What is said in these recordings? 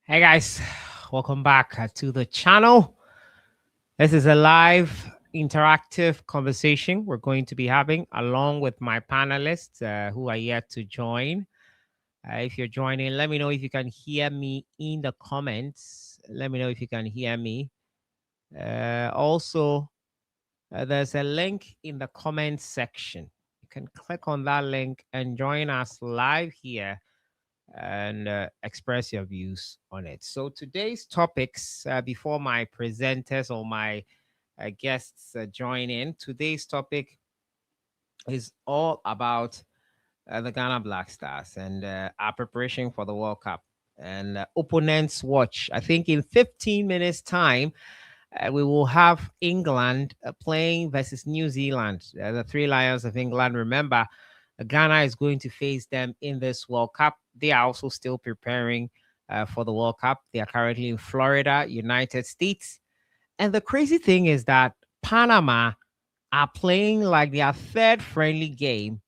Hey guys, welcome back to the channel. This is a live interactive conversation we're going to be having along with my panelists who are yet to join. If you're joining, let me know if you can hear me in the comments. Let me know if you can hear me. Also, there's a link in the comments section. You can click on that link and join us live here and express your views on it. So today's topics, before my presenters or my guests join in, today's topic is all about the Ghana Black Stars and our preparation for the World Cup and opponents watch. I think in 15 minutes time, we will have England playing versus New Zealand, the Three Lions of England. Remember, Ghana is going to face them in this World Cup. They are also still preparing for the World Cup. They are currently in Florida, United States. And the crazy thing is that Panama are playing like their third friendly game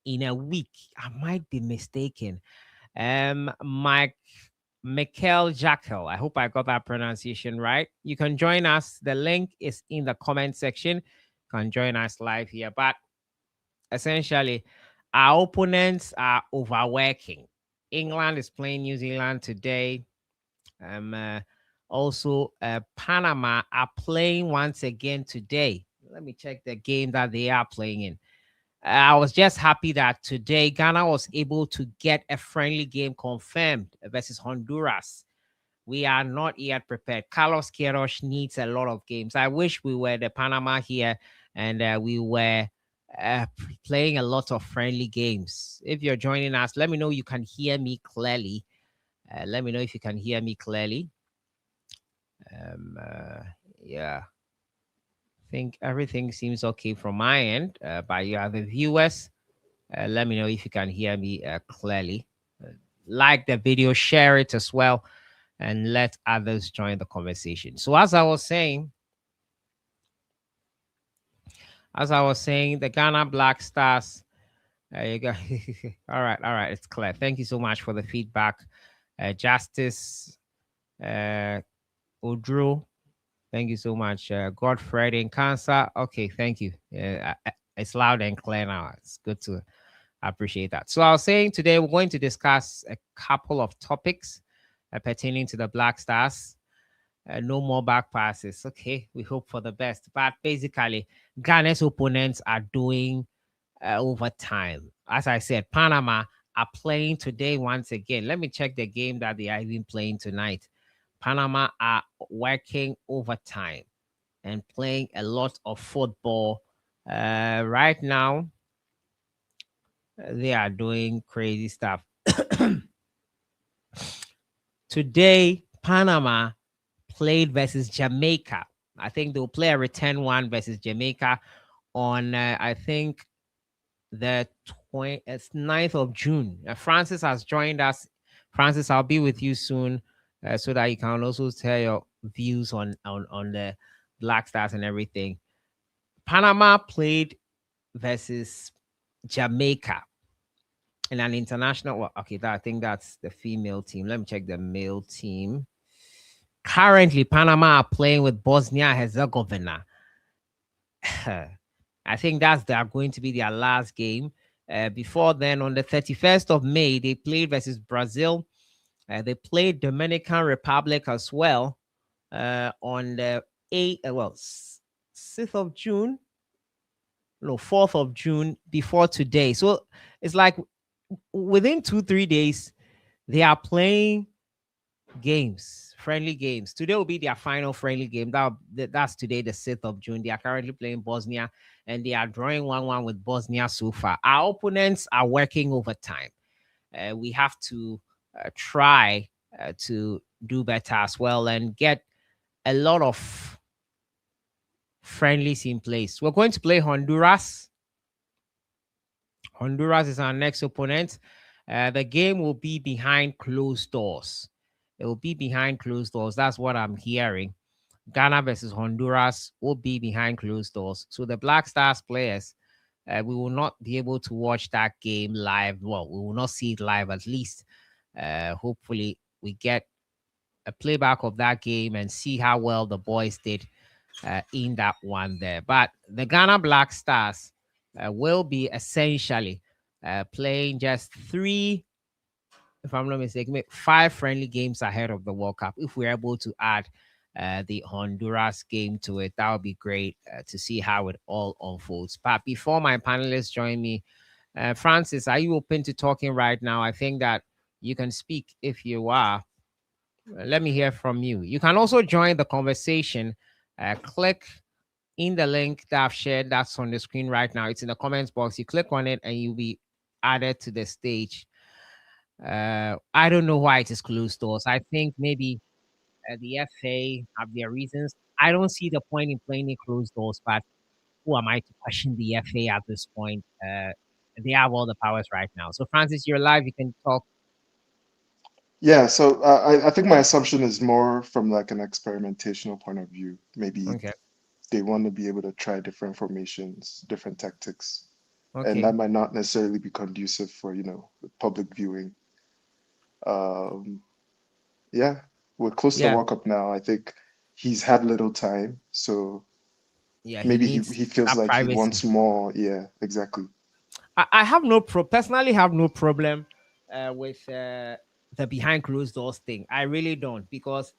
in a week. I might be mistaken. Mike Michael Jackal. I hope I got that pronunciation right. You can join us. The link is in the comment section. You can join us live here. But essentially, our opponents are overworking. England is playing New Zealand today. Um, uh, also, Panama are playing once again today. Let me check the game that they are playing in. I was just happy that today Ghana was able to get a friendly game confirmed versus Honduras. We are not yet prepared. Carlos Queiroz needs a lot of games. I wish we were the Panama here and we were playing a lot of friendly games. If you're joining us, let me know you can hear me clearly. Let me know if you can hear me clearly. Um, uh, yeah, I think everything seems okay from my end. But you are the viewers. Let me know if you can hear me clearly. Like the video, share it as well, and let others join the conversation. So, as I was saying, the Ghana Black Stars. There you go. All right, it's clear. Thank you so much for the feedback, Justice uh, Odro. Thank you so much, Godfred in Cancer. Okay, thank you. It's loud and clear now. It's good to appreciate that. So I was saying today we're going to discuss a couple of topics pertaining to the Black Stars. No more back passes. Okay, we hope for the best. But basically, Ghana's opponents are doing overtime. As I said, Panama are playing today once again. Let me check the game that they are even playing tonight. Panama are working overtime and playing a lot of football. Right now, they are doing crazy stuff. Today, Panama played versus Jamaica. I think they'll play a return one versus Jamaica on, I think, the 9th of June. Francis has joined us. Francis, I'll be with you soon so that you can also tell your views on the Black Stars and everything. Panama played versus Jamaica in an international. Well, okay, I think that's the female team. Let me check the male team. Currently, Panama are playing with Bosnia Herzegovina. I think they are going to be their last game. Before then, on the 31st of May, they played versus Brazil. They played Dominican Republic as well on the 6th of June. No, 4th of June before today. So it's like within 2-3 days, they are playing games, friendly games. Today will be their final friendly game. That's today, the 6th of June. They are currently playing Bosnia and they are drawing 1-1 with Bosnia so far. Our opponents are working overtime. We have to try to do better as well and get a lot of friendlies in place. We're going to play Honduras. Honduras is our next opponent. The game will be behind closed doors. It will be behind closed doors. That's what I'm hearing. Ghana versus Honduras will be behind closed doors. So the Black Stars players, we will not be able to watch that game live. Well, we will not see it live at least. Hopefully, we get a playback of that game and see how well the boys did in that one there. But the Ghana Black Stars will be essentially playing just three, if I'm not mistaken, five friendly games ahead of the World Cup. If we're able to add the Honduras game to it, that would be great to see how it all unfolds. But before my panelists join me, Francis, are you open to talking right now? I think that you can speak if you are. Let me hear from you. You can also join the conversation. Click in the link that I've shared that's on the screen right now. It's in the comments box. You click on it and you'll be added to the stage. I don't know why it is closed doors. I think maybe the FA have their reasons. I don't see the point in playing it closed doors, but who am I to question the FA at this point? They have all the powers right now. So, Francis, you're live. You can talk. Yeah, so I think my assumption is more from like an experimentational point of view. Maybe Okay. they want to be able to try different formations, different tactics, and Okay. that might not necessarily be conducive for, public viewing. Um, yeah, we're close to the Yeah. World Cup now. I think he's had little time, so Yeah. He maybe he, needs he feels that like he privacy. wants more. Yeah, exactly. I have no personally have no problem with the behind closed doors thing. I really don't, because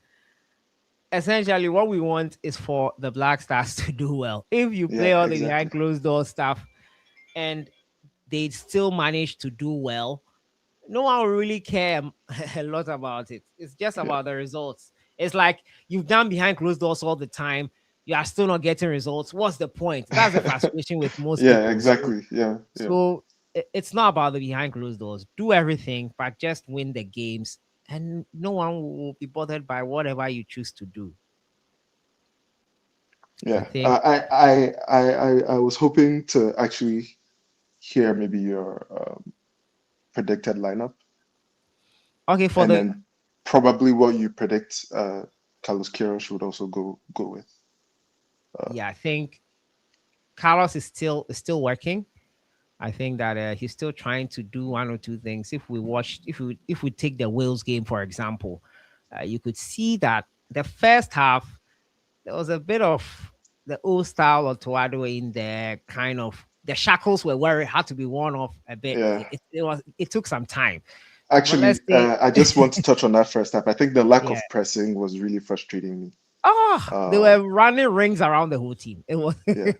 essentially what we want is for the Black Stars to do well. If you play Yeah, all the behind exactly. closed door stuff and they still manage to do well, no one will really care a lot about it. It's just Yeah, about the results. It's like you've done behind closed doors all the time. You are still not getting results. What's the point? That's the frustration with most yeah, people. So, exactly. Yeah, yeah, so it's not about the behind closed doors. Do everything, but just win the games, and no one will be bothered by whatever you choose to do. I yeah. think. I was hoping to actually hear maybe your predicted lineup, Okay, for and the then probably what you predict Carlos Queiroz would also go with. Uh, yeah, I think Carlos is still working. I think that he's still trying to do one or two things. If we take the Wales game for example, you could see that the first half there was a bit of the old style of Toado in there. Kind of the shackles were where it had to be worn off a bit. yeah, It took some time, but let's actually, say I just want to touch on that first half. I think the lack yeah. of pressing was really frustrating me. They Uh, were running rings around the whole team. It was yeah,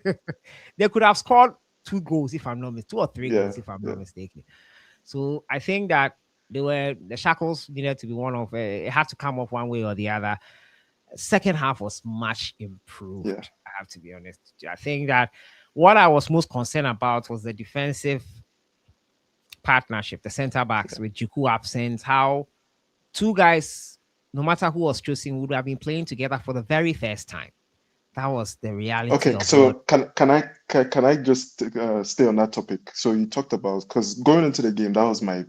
they could have scored two goals if I'm not mistaken, two or three yeah, goals if I'm yeah, not mistaken. So I think that the shackles needed to be one of it had to come off one way or the other. Second half was much yeah, improved. I have to be honest. I think that what I was most concerned about was the defensive partnership, the center backs yeah. with Juku absent. How two guys, no matter who was choosing, would have been playing together for the very first time. That was the reality Okay, of so what. can I just stay on that topic? So you talked about because going into the game, that was my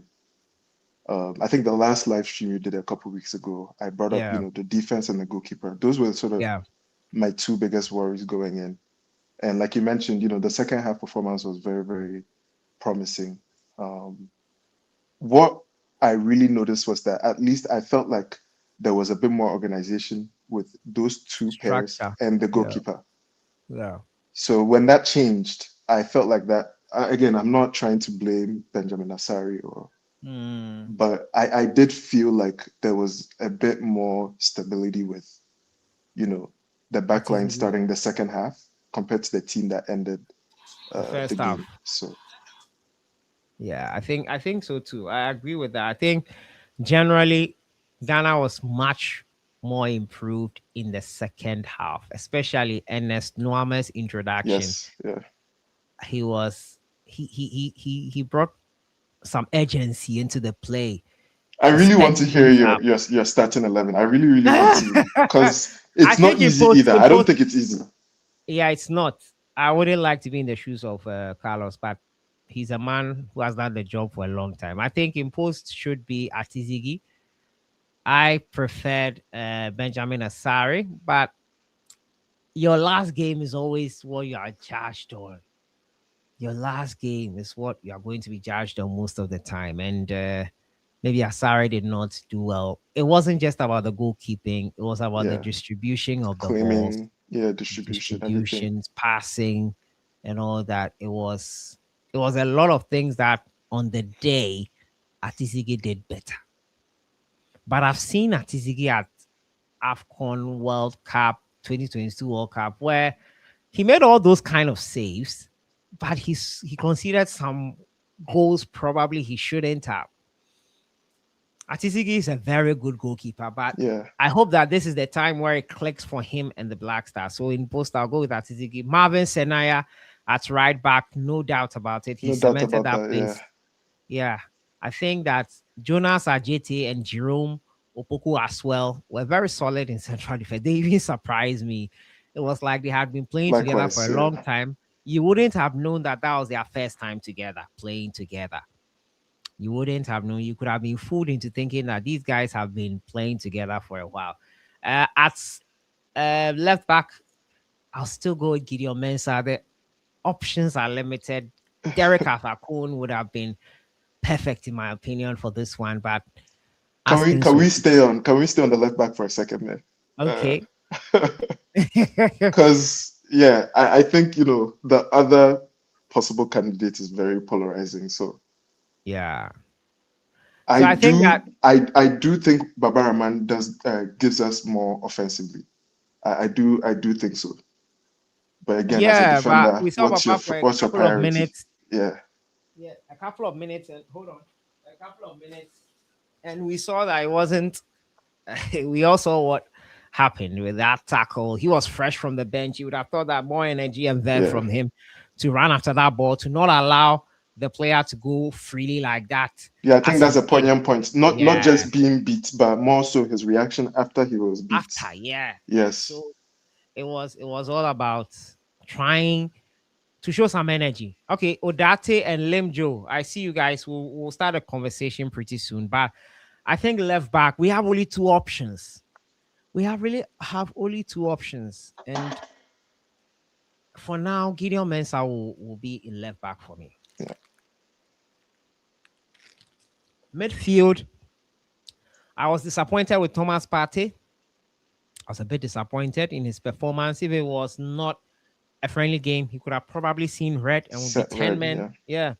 I think the last live stream you did a couple weeks ago. I brought up, Yeah, the defense and the goalkeeper. Those were sort of yeah, my two biggest worries going in. And like you mentioned, the second half performance was very, very promising. Um, what I really noticed was that at least I felt like there was a bit more organization with those two pairs structure. and the Yeah, goalkeeper. yeah. So when that changed, I felt like that. Again, I'm not trying to blame Benjamin Asari Mm, but I did feel like there was a bit more stability with, you know, the it is backline starting the second half compared to the team that ended the the first half. game. So Yeah, I think so too. I agree with that. I think generally Ghana was much more improved in the second half, especially Ernest Nuama's introduction. yes, yeah. He was he brought some urgency into the play. I He really sped want to hear things your up. your starting 11. I really, really want to because I it's not think easy either. in I don't post think it's easy. yeah, it's not. I wouldn't like to be in the shoes of Carlos, but he's a man who has done the job for a long time. I think in post should be Atizigi. I preferred Benjamin Asari, but your last game is always what you are judged on. Your last game is what you are going to be judged on most of the time. And maybe Asare did not do well. It wasn't just about the goalkeeping, it was about the Yeah, distribution of the balls, claiming, yeah, distribution, everything. distributions, passing, and all that. It was a lot of things that on the day Atisigi did better. But I've seen Atisigi at AFCON World Cup, 2022 World Cup, where he made all those kind of saves, but he conceded some goals probably he shouldn't have. Atisigi is a very good goalkeeper, but Yeah, I hope that this is the time where it clicks for him and the Black Stars. So in post, I'll go with Atisigi. Marvin Senaya at right back, no doubt about it. He no doubt cemented about that that. Yeah, place. Yeah, I think that Jonas Ajeti and Jerome Opoku as well were very solid in central defense. They even surprised me. It was like they had been playing together for likewise. a Yeah, long time. You wouldn't have known that that was their first time together, playing together. You wouldn't have known. You could have been fooled into thinking that these guys have been playing together for a while. At left back, I'll still go with Gideon Mensah. The options are limited. Derek Afakun would have been perfect in my opinion for this one, but can as we things can will we stay on can we stay on the left back for a second, man? okay. Because yeah, I think the other possible candidate is very polarizing. So Yeah. So I I think do that I do think Baba Rahman does gives us more offensively. I do think so. But again, as a yeah, but defender, we saw Papa for a what's your couple of priority? minutes. Yeah, Yeah, a couple of minutes and hold on. A couple of minutes. And we saw that it wasn't we all saw what happened with that tackle. He was fresh from the bench. You would have thought that more energy and verve yeah, from him to run after that ball, to not allow the player to go freely like that yeah. I think as that's he a did. poignant point. Not Yeah. just being beat, but more so his reaction after he was beat. After, yeah. Yes, So it was all about trying to show some energy. Okay, Odate and Limjo, I see you guys. We'll start a conversation pretty soon. But I think left back, we have only two options. We have only two options. And for now, Gideon Mensah will be in left back for me. yeah. Midfield, I was disappointed with Thomas Partey. I was a bit disappointed in his performance. If it was not a friendly game, he could have probably seen red and would be Set 10 red. men. Yeah. Yeah,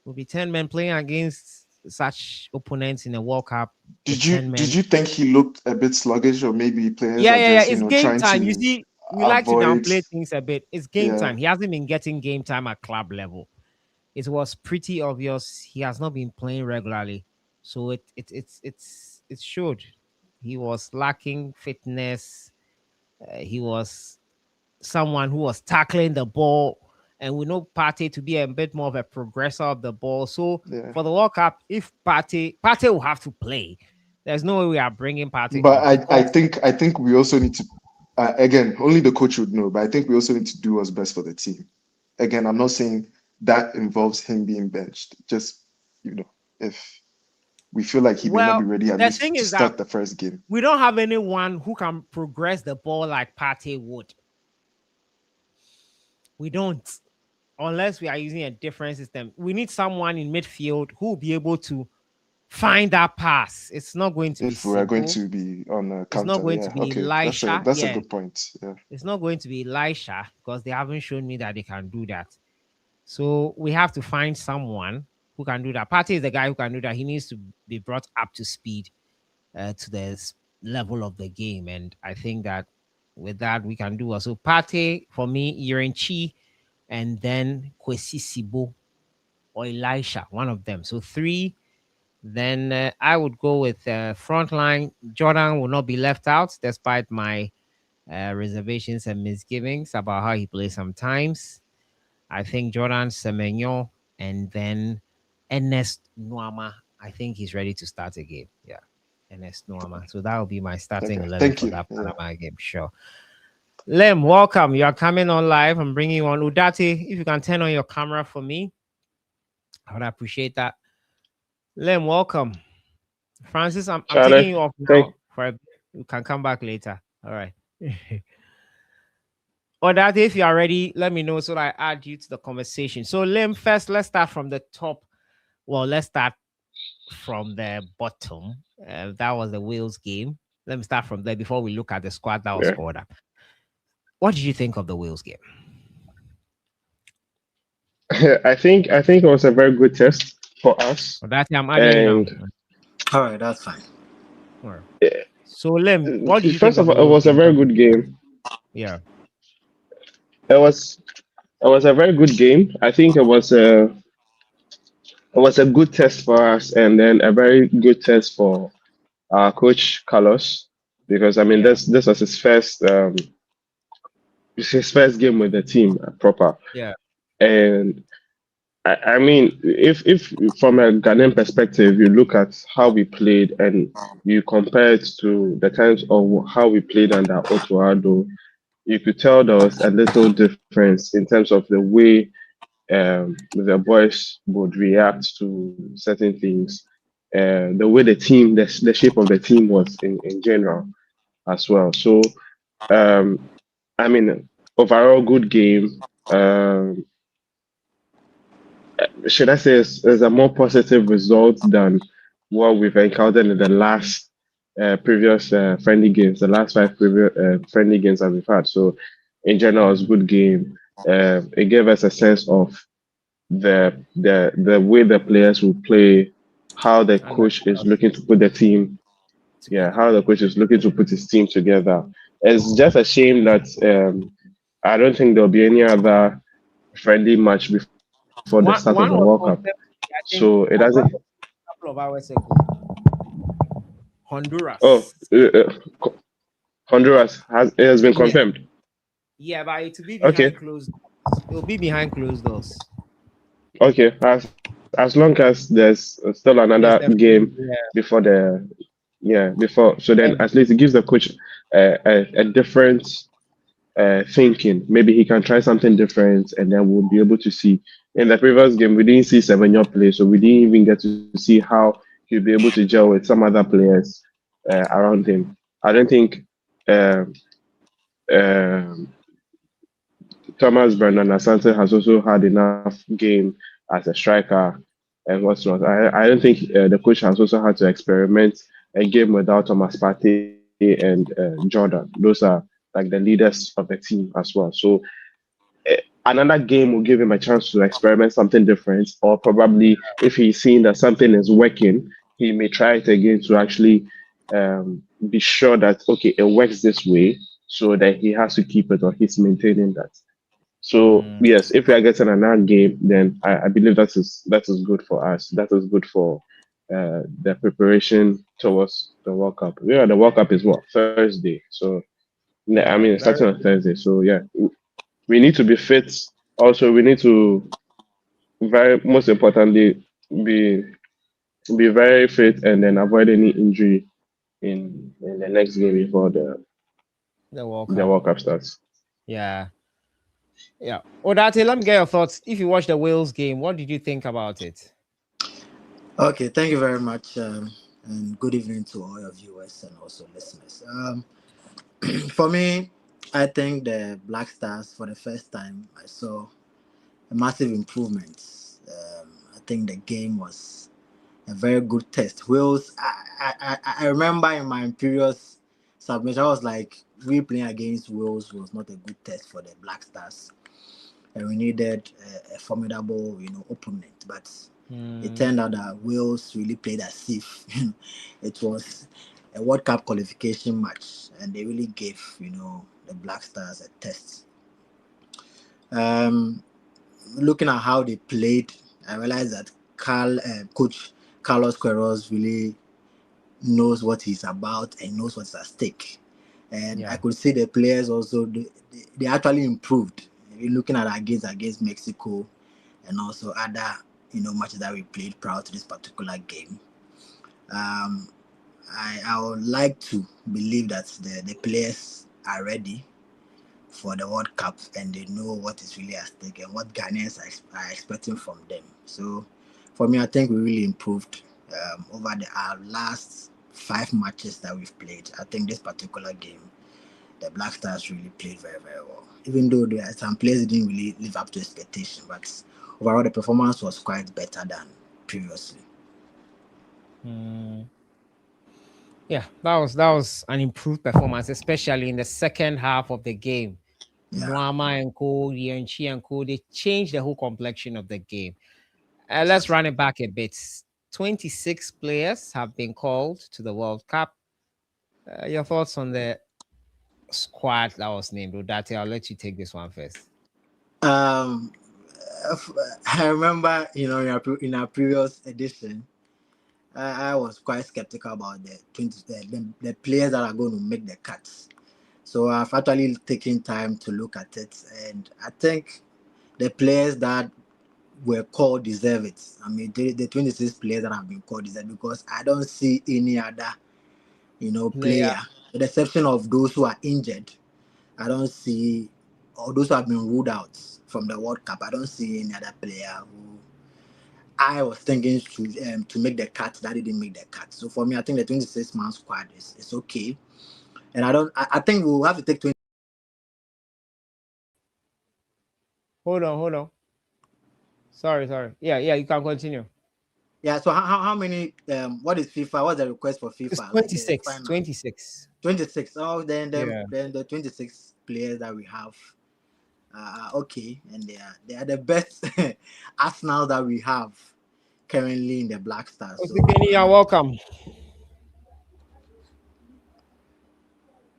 would be 10 men playing against such opponents in a World Cup with Did you 10 did men. you think he looked a bit sluggish, or maybe players Yeah, are yeah, yeah. just It's game trying time. You to see, we like to avoid? downplay things a bit. It's game Yeah, time. He hasn't been getting game time at club level. It was pretty obvious he has not been playing regularly. So it showed. He was lacking fitness. He was someone who was tackling the ball, and we know Partey to be a bit more of a progressor of the ball. So yeah. for the World Cup, if Partey will have to play, there's no way we are bringing Partey But off because I think we also need to again, only the coach would know, but I think we also need to do what's best for the team. Again, I'm not saying that involves him being benched. Just if we feel like he may not be well, ready at the least thing to is that start the first game. we don't have anyone who can progress the ball like Partey would. We don't, unless we are using a different system. We need someone in midfield who will be able to find that pass. It's not going to be If we are going simple. to be on a It's not counter, going yeah, to be okay, Elisha. that's a Yeah, good point. Yeah, it's not going to be Elisha because they haven't shown me that they can do that. So we have to find someone who can do that. Partey is the guy who can do that. He needs to be brought up to speed to the level of the game. And I think that with that, we can do also. Partey, for me, Chi, and then Kwesi Sibo or Elisha, one of them. So three. Then I would go with front line. Jordan will not be left out, despite my reservations and misgivings about how he plays sometimes. I think Jordan Semenyo and then Ernest Nuama. I think he's ready to start a game. Yeah, Ernest Nuama. So that will be my starting okay, 11 thank for you. that Yeah, Panama game. Sure. Lem, welcome. You are coming on live. I'm bringing you on. Udati, if you can turn on your camera for me, I would appreciate that. Lem, welcome. Francis, I'm Charlie, taking you off thank now. You can come back later. All right. Or that if you are ready, let me know so that I add you to the conversation. So Lim, first, let's start from the top. Well, let's start from the bottom. That was the Wales game. Let me start from there before we look at the squad that was Yeah. scored up. What did you think of the Wales game? I think it was a very good test for us, Well, that's I'm adding you now. and All right, that's fine. All right. eh, So, Lem, what did you think first of of the all, it Wales was a game? very good game. Yeah. It was a very good game. I think it was a good test for us, and then a very good test for our coach Carlos, because I mean Yeah. this was his first game with the team proper, Yeah. and I mean if from a Ghanaian perspective you look at how we played and you compare it to the times of how we played under Otto, you could tell there was a little difference in terms of the way the boys would react to certain things, the way the shape of the team was in general as well. So, um, I mean, overall good game. Should I say is a more positive result than what we've encountered in the last previous friendly games, the last five previous friendly games that we've had. So, in general, it was a good game. It gave us a sense of the way the players will play, how the And the coach is looking to put the team, yeah, together. how the coach is looking to put his team together. It's just a shame that I don't think there'll be any other friendly match before the start of the World Cup. One was confirmed, So I it think, doesn't. a couple of hours ago. Oh, Honduras. Honduras has been Yeah. confirmed. Yeah, but it will be Okay, behind closed. It will be behind closed doors. okay. As long as there's still another There's a game yeah. before the yeah before, so then And at least it gives the coach a different thinking. Maybe he can try something different, and then we'll be able to see. In the previous game, we didn't see Semenyo play, so we didn't even get to see how he'll be able to gel with some other players around him. I don't think um um Thomas Bernard Asante has also had enough game as a striker and whatnot. I don't think the coach has also had to experiment a game without Thomas Partey and Jordan. Those are like the leaders of the team as well. So another game will give him a chance to experiment something different, or probably if he's seeing that something is working, he may try it again to actually be sure that okay, it works this way, so that he has to keep it or he's maintaining that. So mm, yes, if we are getting another game, then I believe that is good for us. That is good for the preparation towards the World Cup. Yeah, the World Cup is what, Thursday. So I mean, yeah, it's starting very on Thursday. So yeah, we need to be fit. Also, we need to very most importantly be be very fit and then avoid any injury in the next game before the the World the Cup. World Cup starts. Yeah. Yeah. Odate, let me get your thoughts. If you watched the Wales game, what did you think about it? Okay, thank you very much, and good evening to all your viewers and also listeners. For me, I think the Black Stars, for the first time, I saw a massive improvement. I think the game was a very good test. Wales, I remember in my previous submission, I was like, we playing against Wales was not a good test for the Black Stars, and we needed a formidable, opponent. But it Mm, turned out that Wales really played as if it was a World Cup qualification match, and they really gave, the Black Stars a test. Um, Looking at how they played, I realized that Coach Carlos Queiroz really knows what he's about and knows what's at stake. And I yeah. could see the players also they actually improved. Looking at our games against Mexico and also other matches that we played prior to this particular game. Um, I would like to believe that the players are ready for the World Cup and they know what is really at stake and what Ghanaians are expecting from them. So for me, I think we really improved over our last 5 matches that we've played. I think this particular game, the Black Stars really played very, very well. Even though there are some players didn't really live up to expectation, but overall the performance was quite better than previously. Yeah, that was an improved performance, especially in the second half of the game. Yeah. Nuama and Co, Yanchi and Co, they changed the whole complexion of the game. Let's run it back a bit. 26 players have been called to the World Cup. Your thoughts on the squad that was named? Udati, I'll let you take this one first. Um, I remember, in our previous edition, I was quite skeptical about the players that are going to make the cuts. So I've actually taken time to look at it, and I think the players that were called deserve it. I mean, the 26 players that have been called deserve, because I don't see any other, player, with the exception of those who are injured. I don't see, or those who have been ruled out from the World Cup. I don't see any other player who I was thinking to make the cut that didn't make the cut. So for me, I think the 26-man squad is okay, and I think we'll have to take 20. Hold on. Sorry. Yeah, you can continue. Yeah. So how many? What is FIFA? What's the request for FIFA? It's 26. 26. Oh, then Yeah. the 26 players that we have are okay, and they are the best Arsenal that we have currently in the Black Stars. So you're welcome.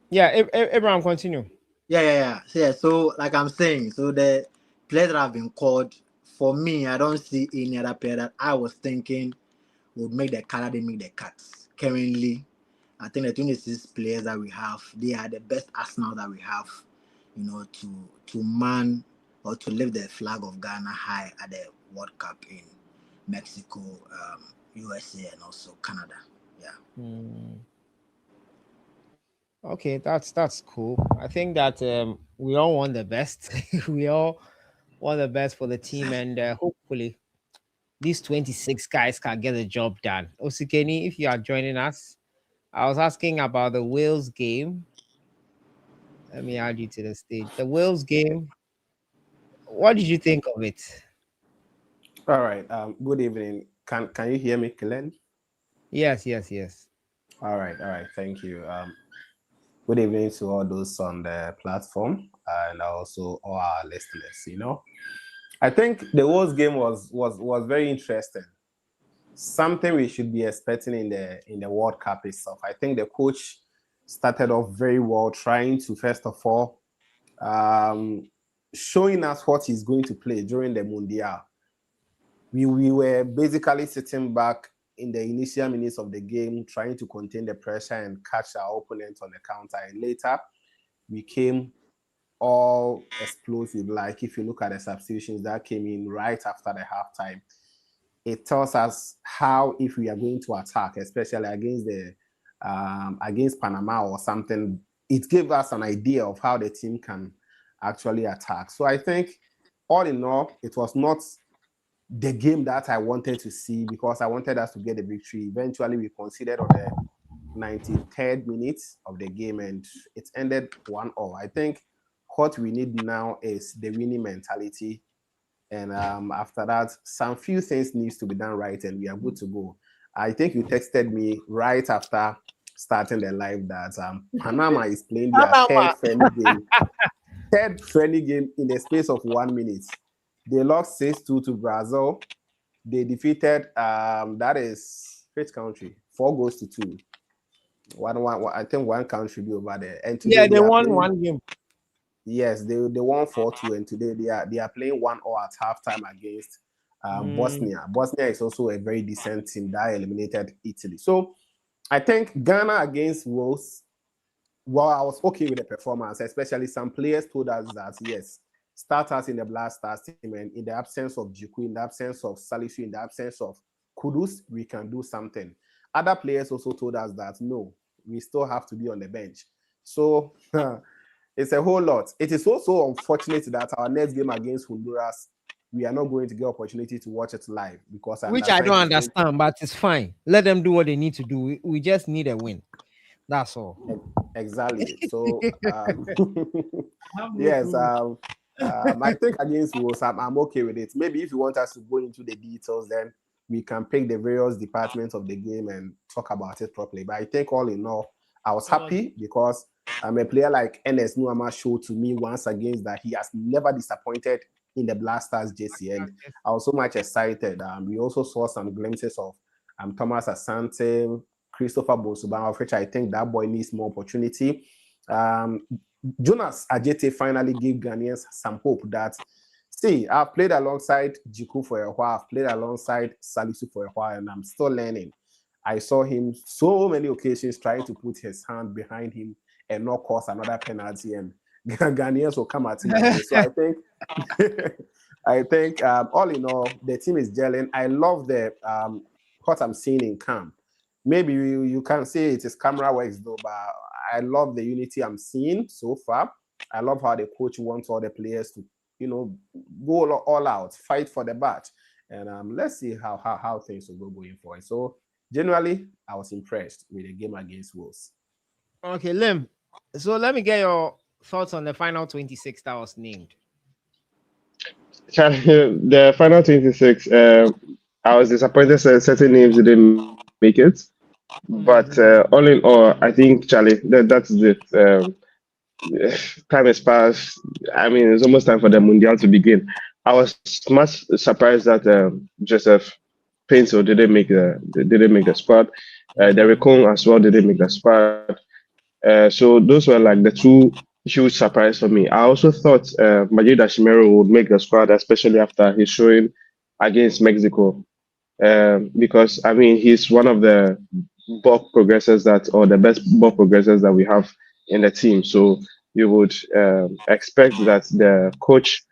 Yeah, Abraham, continue. Yeah. So like I'm saying, so the players that have been called, for me, I don't see any other player that I was thinking would make the cut. They make the cuts. Currently, I think the 26 players that we have, they are the best Arsenal that we have, to man or to lift the flag of Ghana high at the World Cup in Mexico, USA, and also Canada. Yeah. Okay, that's cool. I think that we all want the best. We all want the best for the team, and hopefully these 26 guys can get the job done. Osikeni, if you are joining us, I was asking about the Wales game. Let me add you to the stage. The Wales game. What did you think of it? All right. Good evening. Can you hear me clearly? Yes. All right. Thank you. Good evening to all those on the platform and also all our listeners. I think the Wales game was very interesting. Something we should be expecting in the World Cup itself. I think the coach started off very well, trying to first of all showing us what he's going to play during the Mundial. We were basically sitting back in the initial minutes of the game, trying to contain the pressure and catch our opponent on the counter. And later, we came all explosive. Like if you look at the substitutions that came in right after the halftime, it tells us how, if we are going to attack, especially against Panama or something, it gave us an idea of how the team can actually attack. So I think, all in all, it was not the game that I wanted to see, because I wanted us to get a victory. Eventually, we conceded on the 93rd minute of the game, and it ended 1-0. I think what we need now is the winning mentality, and after that, some few things needs to be done right, and we are good to go. I think you texted me right after starting the live that Panama is playing their third friendly game in the space of 1 minute. They lost 6-2 to Brazil. They defeated that is which country? 4-2. One. I think one country be over there. And today they won playing, one game. Yes, they won 4-2, and today they are playing 1-0 at halftime against Bosnia. Bosnia is also a very decent team that eliminated Italy. So I think Ghana against Wales. Well, I was okay with the performance, especially some players told us that yes, starters in the Black Stars team, and in the absence of Jiku, in the absence of Salisu, in the absence of Kudus, we can do something. Other players also told us that no, we still have to be on the bench. So it's a whole lot. It is also unfortunate that our next game against Honduras, we are not going to get opportunity to watch it live, because which I don't understand, but it's fine. Let them do what they need to do. We just need a win. That's all. Exactly. So yes, I think against Wolves, I'm okay with it. Maybe if you want us to go into the details, then we can pick the various departments of the game and talk about it properly. But I think all in all, I was happy because a player like Ernest Nuama showed to me once again that he has never disappointed in the Blasters JC, and I was so much excited. We also saw some glimpses of Thomas Asante, Christopher Bosuban, of which I think that boy needs more opportunity. Jonas Ajete finally gave Ghanaians some hope that, see, I've played alongside Jiku for a while, I've played alongside Salisu for a while, and I'm still learning. I saw him so many occasions trying to put his hand behind him and not cause another penalty, and Ghanaians will come at him again. So I think, all in all, the team is gelling. I love the what I'm seeing in camp. Maybe you can say it is camera works though, but I love the unity I'm seeing so far. I love how the coach wants all the players to, go all out, fight for the bat, and let's see how things will go going forward. So generally, I was impressed with the game against Wolves. Okay, Lim. So let me get your thoughts on the final 26 that was named. The final 26, I was disappointed certain names didn't make it. But all in all, I think, Charlie, that's it. Time has passed. I mean, it's almost time for the Mundial to begin. I was much surprised that Joseph Painter didn't make the squad. Derek Kong as well didn't make the squad. So those were like the two huge surprise for me. I also thought Majid Ashimero would make the squad, especially after his showing against Mexico, because I mean he's one of the ball progressors or the best ball progressors that we have in the team. So you would expect that the coach,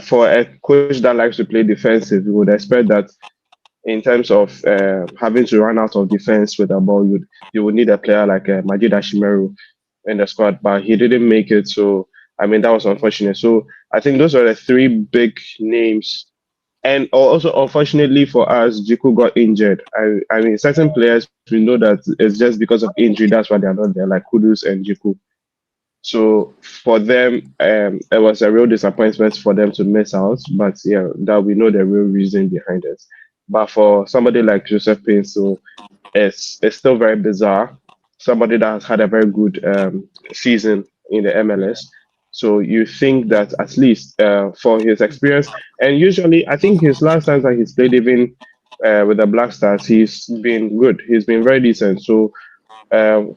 for a coach that likes to play defensive, you would expect that in terms of having to run out of defense with the ball, you would need a player like Majid Ashimeru in the squad, but he didn't make it. So, I mean, that was unfortunate. So, I think those are the three big names. And also, unfortunately for us, Jiku got injured. I mean, certain players, we know that it's just because of injury. That's why they're not there, like Kudus and Jiku. So for them, it was a real disappointment for them to miss out. But yeah, that we know the real reason behind it. But for somebody like Joseph Painso, it's still very bizarre. Somebody that has had a very good season in the MLS. So you think that at least for his experience, and usually I think his last times that he's played even with the Black Stars, he's been good. He's been very decent. So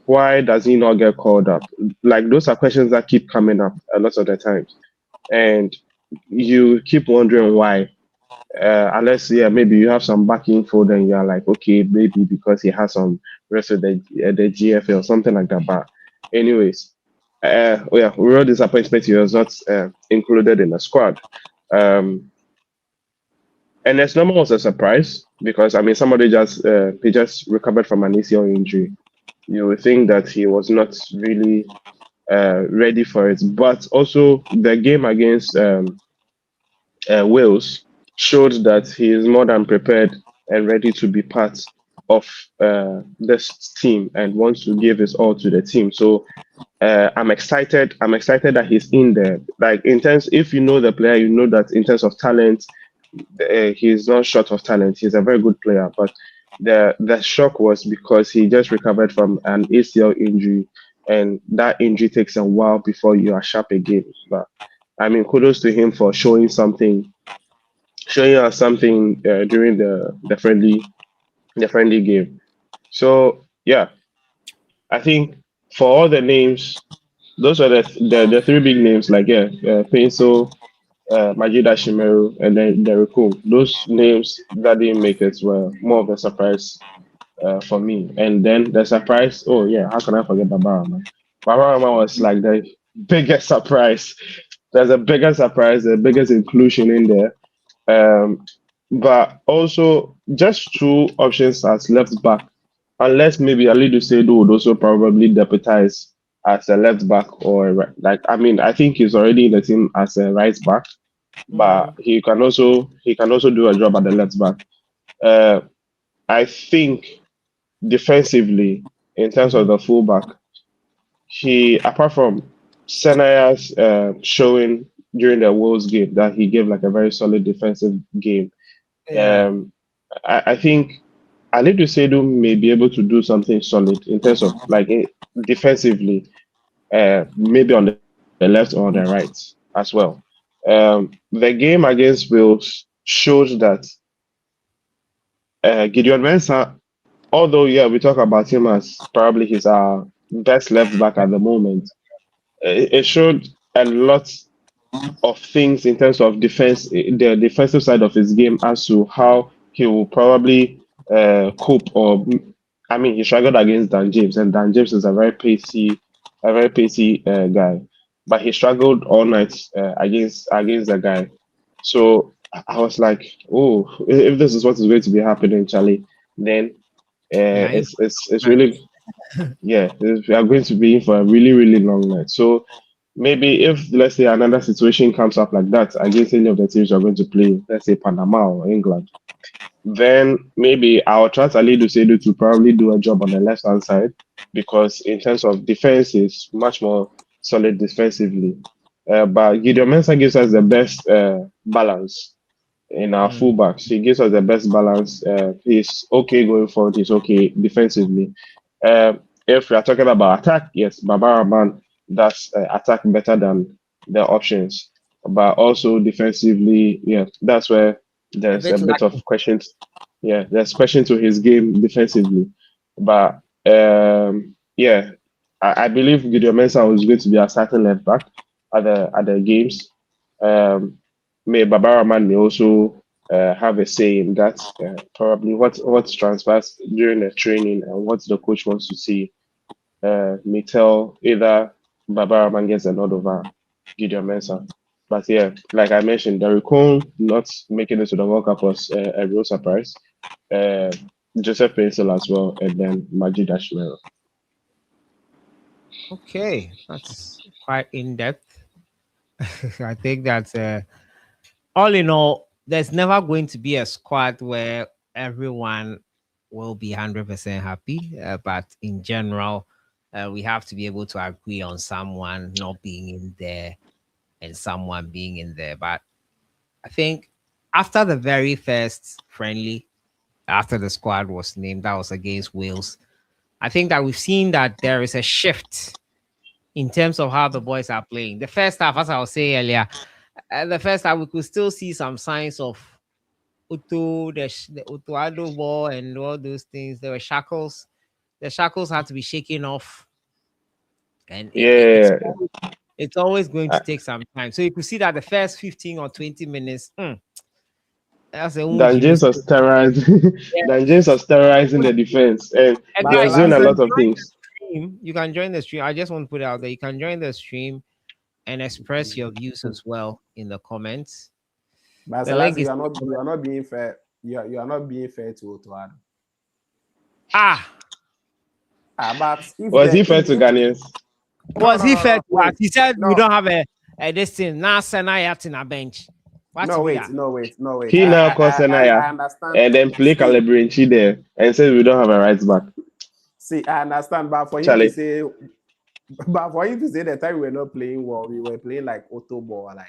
why does he not get called up? Like those are questions that keep coming up a lot of the times, and you keep wondering why. Unless maybe you have some back info, then you're like, okay, maybe because he has some rest of the GFA or something like that. But anyways, real disappointment he was not included in the squad. And there's no more was a surprise because I mean somebody he just recovered from an ACL injury. You would think that he was not really ready for it, but also the game against Wales showed that he is more than prepared and ready to be part of this team and wants to give his all to the team. So I'm excited. I'm excited that he's in there. Like in terms, if you know the player, you know that in terms of talent, he's not short of talent. He's a very good player. But the shock was because he just recovered from an ACL injury, and that injury takes a while before you are sharp again. But I mean, kudos to him for showing us something during the friendly game. So yeah, I think for all the names, those are the three big names. Like Pencil, Majid Ashimeru, and then Derek Kung. Those names that didn't make it were more of a surprise for me. And then the surprise, oh yeah, how can I forget Babarama? Babarama was like the biggest surprise. There's a bigger surprise, the biggest inclusion in there. But also just two options as left back, unless maybe Alidu Seidu would also probably deputize as a left back or like I mean I think he's already in the team as a right back, but he can also do a job at the left back. I think defensively in terms of the fullback, he apart from Senaya's showing during the Wolves game that he gave like a very solid defensive game. I think Alidu Seidu may be able to do something solid in terms of like defensively, maybe on the left or on the right as well. The game against Wales showed that Gideon Mensah, although yeah, we talk about him as probably he's our best left back at the moment, it showed a lot of things in terms of defense, the defensive side of his game, as to how he will probably cope. Or, I mean, he struggled against Dan James, and Dan James is a very pacey guy. But he struggled all night against the guy. So I was like, oh, if this is what is going to be happening, Charlie, then Yeah, it's really yeah, we are going to be in for a really, really long night. So maybe if let's say another situation comes up like that against any of the teams you're going to play, let's say Panama or England, then maybe I'll trust Ali Dusedu to probably do a job on the left hand side, because in terms of defense, is much more solid defensively. But Gideon Mensah gives us the best balance in our fullbacks. He gives us the best balance. He's okay going forward. He's okay defensively. If we are talking about attack, yes, Baba Rahman does attack better than the options. But also defensively, yeah, that's where there's a bit of questions. Yeah, there's question to his game defensively. But yeah, I believe Gideon Mensah was going to be a starting left back at the games. May Baba Rahman may also have a say in that. Probably what transpires during the training and what the coach wants to see may tell either Baba Rahman gets a nod over Gideon Mensah. But yeah, like I mentioned, Derek Cole not making it to the World Cup was a real surprise. Joseph Painsil as well, and then Majid Ashmero. Okay, that's quite in depth. I think that all in all, there's never going to be a squad where everyone will be 100% happy. But in general, we have to be able to agree on someone not being in there and someone being in there. But I think after the very first friendly, after the squad was named, that was against Wales, I think that we've seen that there is a shift in terms of how the boys are playing. The first half, as I was saying earlier, the first half we could still see some signs of Uto, the Utuado ball and all those things. There were shackles. The shackles had to be shaken off. And it's always going to take some time. So you could see that the first 15 or 20 minutes, that's a Dan James was terrorizing. Dan James was terrorizing the defense, and they were doing a lot of things. You can join the stream. I just want to put it out there. You can join the stream and express your views as well in the comments. But the link is you are not being fair. You are not being fair to Otuado. But was he fair to Ghanaians? Was he fair to us? He said we don't have a this thing. Now Senayat in a bench. No wait. He now calls Senaya and then play Calabrinchi there and says we don't have a right back. See, I understand, but for him to say, the time we were not playing well, we were playing like auto ball, like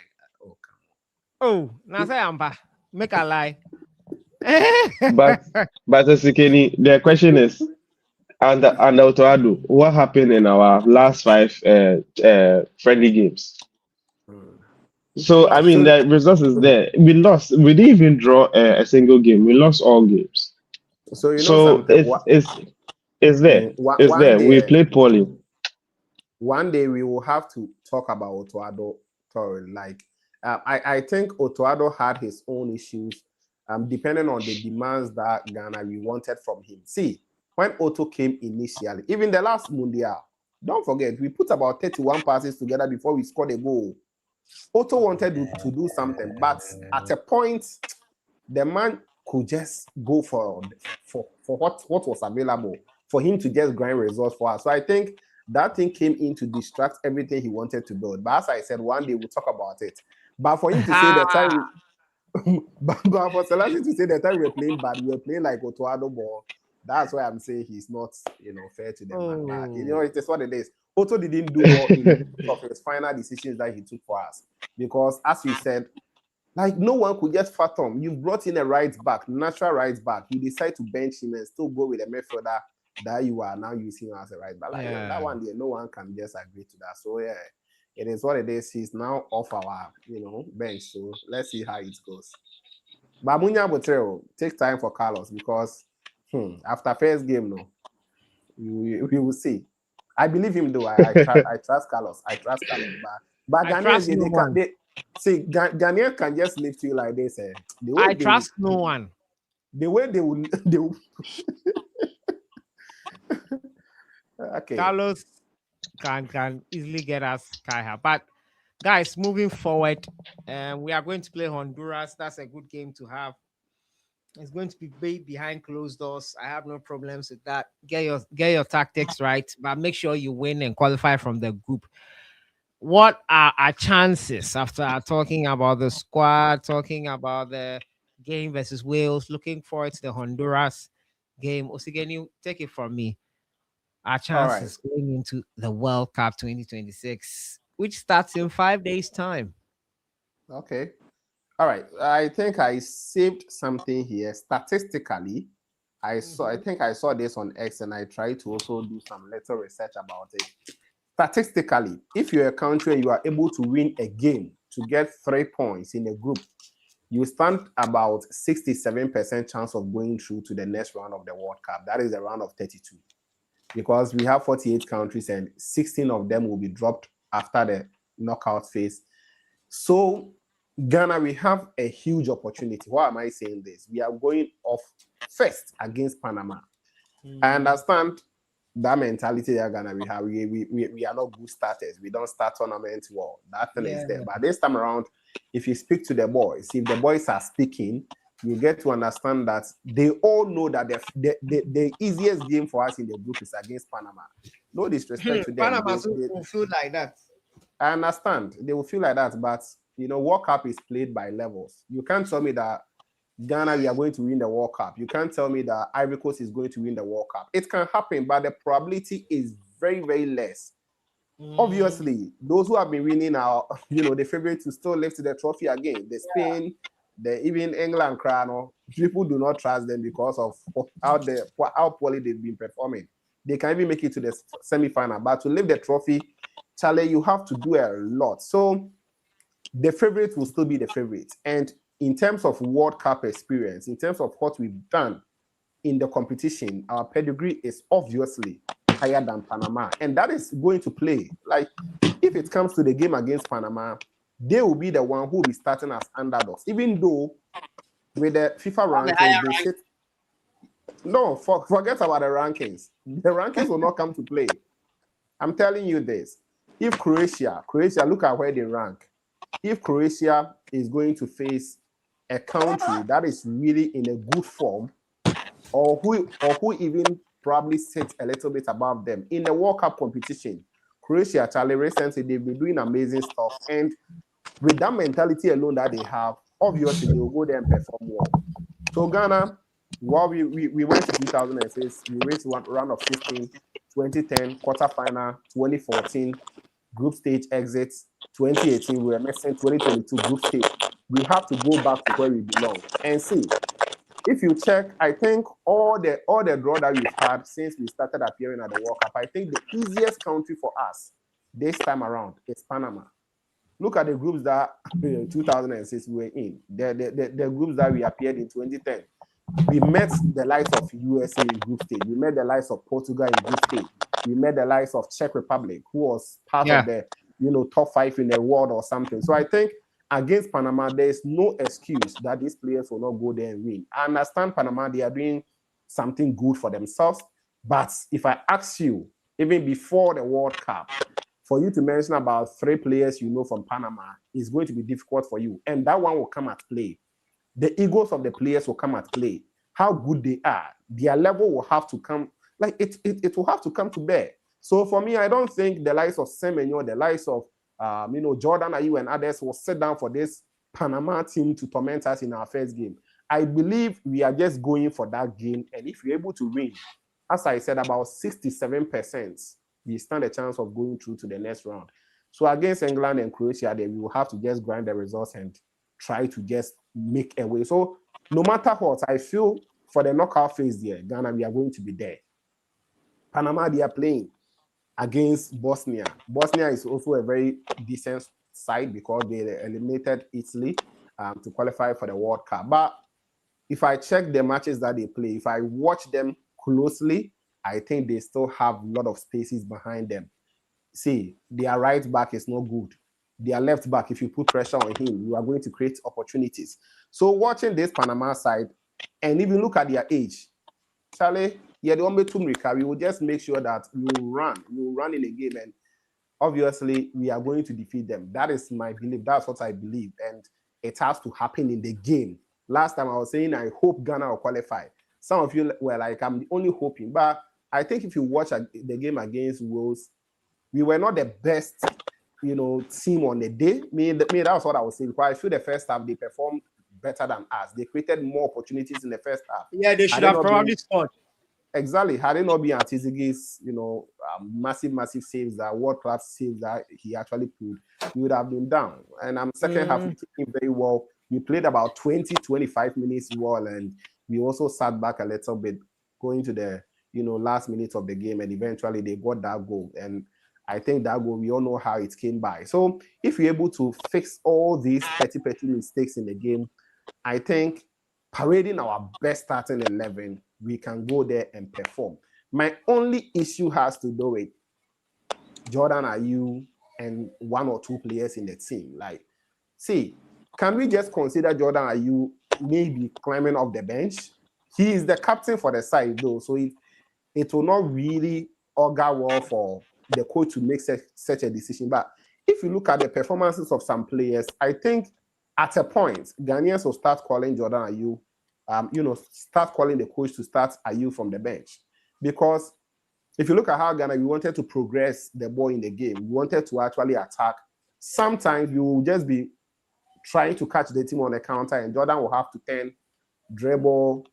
now say Ampa, make a lie. but Sikeni, the question is, under Otuado, what happened in our last 5 friendly games? So I mean, the results is there. We lost. We didn't even draw a single game. We lost all games. So it's there. It's there. We played poorly. One day we will have to talk about Otuado. Like, I think Otuado had his own issues, depending on the demands that Ghana we wanted from him. See, when Otto came initially, even the last Mundial, don't forget we put about 31 passes together before we scored a goal. Otto wanted to do something, but at a point, the man could just go for what was available for him to just grind results for us. So I think that thing came in to distract everything he wanted to build. But as I said, one day we'll talk about it. But for him to say the time, but for Selassie to say the time we're playing bad, we're playing like Otuado ball. That's why I'm saying he's not, fair to them. But, it is what it is. Otto didn't do well in of his final decisions that he took for us, because as you said, Like no one could just fathom. You've brought in a right back, natural right back. You decide to bench him and still go with a midfielder that you are now using as a right back. Like that one there, no one can just agree to that. So yeah, it is what it is. He's now off our bench. So let's see how it goes. But Munya Botreo, take time for Carlos because after first game, no, we will see. I believe him though. I trust Carlos. I trust Carlos. But Ghanaians, Ghanaians can just lift you like this. I trust no one. The way they will okay. Carlos can easily get us sky high. But guys, moving forward, we are going to play Honduras. That's a good game to have. It's going to be behind closed doors. I have no problems with that. Get your tactics right, but make sure you win and qualify from the group. What are our chances after talking about the squad, talking about the game versus Wales, looking forward to the Honduras game? Osigeni, take it from me. Our chances going into the World Cup 2026, which starts in 5 days' time. Okay. All right. I think I saved something here. Statistically, I think I saw this on X and I tried to also do some little research about it. Statistically, if you're a country and you are able to win a game to get 3 points in a group, you stand about 67% chance of going through to the next round of the World Cup. That is the round of 32. Because we have 48 countries and 16 of them will be dropped after the knockout phase. So Ghana, we have a huge opportunity. Why am I saying this? We are going off first against Panama. I understand that mentality that Ghana we have. We are not good starters. We don't start tournament well. That thing is there. But this time around, if you speak to the boys, if the boys are speaking, you get to understand that they all know that the easiest game for us in the group is against Panama. No disrespect to them. Panama will feel like that. I understand. They will feel like that, but World Cup is played by levels. You can't tell me that Ghana, we are going to win the World Cup. You can't tell me that Ivory Coast is going to win the World Cup. It can happen, but the probability is very, very less. Obviously, those who have been winning are, the favorites to still lift the trophy again. The Spain, even England, people do not trust them because of how poorly they've been performing. They can even make it to the semi-final, but to lift the trophy, Charlie, you have to do a lot. So the favorite will still be the favorite. And in terms of World Cup experience, in terms of what we've done in the competition, our pedigree is obviously higher than Panama. And that is going to play. Like, if it comes to the game against Panama, they will be the one who will be starting as underdogs. Even though with the FIFA rankings, forget about the rankings. The rankings will not come to play. I'm telling you this. If Croatia, look at where they rank. If Croatia is going to face a country that is really in a good form, or who even probably sits a little bit above them in the World Cup competition, Croatia, Charlie, recently they've been doing amazing stuff, and with that mentality alone that they have, obviously they will go there and perform well. So Ghana, while we went to 2006, we reached one round of 16, 2010 quarterfinal, 2014 group stage exits, 2018 we were missing, 2022 group stage. We have to go back to where we belong and see. If you check, I think all the draw that we've had since we started appearing at the World Cup, I think the easiest country for us this time around is Panama. Look at the groups that in 2006 we were in. The groups that we appeared in 2010. We met the likes of USA in group stage. We met the likes of Portugal in group stage. We met the likes of Czech Republic, who was part of the top 5 in the world or something. So I think against Panama, there is no excuse that these players will not go there and win. I understand Panama, they are doing something good for themselves. But if I ask you, even before the World Cup, for you to mention about 3 players from Panama, is going to be difficult for you. And that one will come at play. The egos of the players will come at play. How good they are. Their level will have to come, like it will have to come to bear. So for me, I don't think the likes of Semenyo, the likes of Jordan Ayew and others will sit down for this Panama team to torment us in our first game. I believe we are just going for that game, and if we're able to win, as I said, about 67%, we stand a chance of going through to the next round. So against England and Croatia, then we will have to just grind the results and try to just make a way. So no matter what, I feel for the knockout phase there, Ghana, we are going to be there. Panama, they are playing against Bosnia. Bosnia is also a very decent side because they eliminated Italy to qualify for the World Cup. But if I check the matches that they play, if I watch them closely, I think they still have a lot of spaces behind them. See, their right back is not good. Their left back, if you put pressure on him, you are going to create opportunities. So watching this Panama side, and even look at their age, Charlie, yeah, the one to we will just make sure that you run in a game, and obviously we are going to defeat them. That is my belief. That's what I believe, and it has to happen in the game. Last time I was saying I hope Ghana will qualify. Some of you were like, I'm only hoping, but I think if you watch the game against Wales, we were not the best, team on the day. That was what I was saying. Because I feel the first half they performed better than us. They created more opportunities in the first half. Yeah, they should have probably scored. Exactly. Had it not been Atizigi's, massive saves, that world-class saves that he actually pulled, we would have been down. And second half, we took him very well. We played about 20, 25 minutes well, and we also sat back a little bit going to the, last minute of the game, and eventually they got that goal. And I think that goal, we all know how it came by. So if we're able to fix all these petty mistakes in the game, I think parading our best starting 11, we can go there and perform. My only issue has to do with Jordan Ayew and one or two players in the team. Like, see, can we just consider Jordan Ayew maybe climbing off the bench? He is the captain for the side, though, so it will not really augur well for the coach to make such a decision. But if you look at the performances of some players, I think at a point, Ghanaians will start calling Jordan Ayew, start calling the coach to start Ayew from the bench. Because if you look at how Ghana, we wanted to progress the ball in the game, we wanted to actually attack. Sometimes you will just be trying to catch the team on the counter, and Jordan will have to turn, dribble,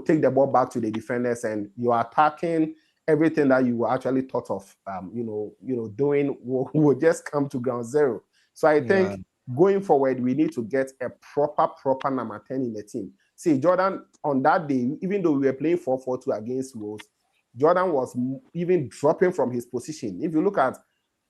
take the ball back to the defenders, and you are attacking. Everything that you were actually thought of, doing will just come to ground zero. So I think going forward, we need to get a proper number 10 in the team. See, Jordan, on that day, even though we were playing 4-4-2 against Wales, Jordan was even dropping from his position. If you look at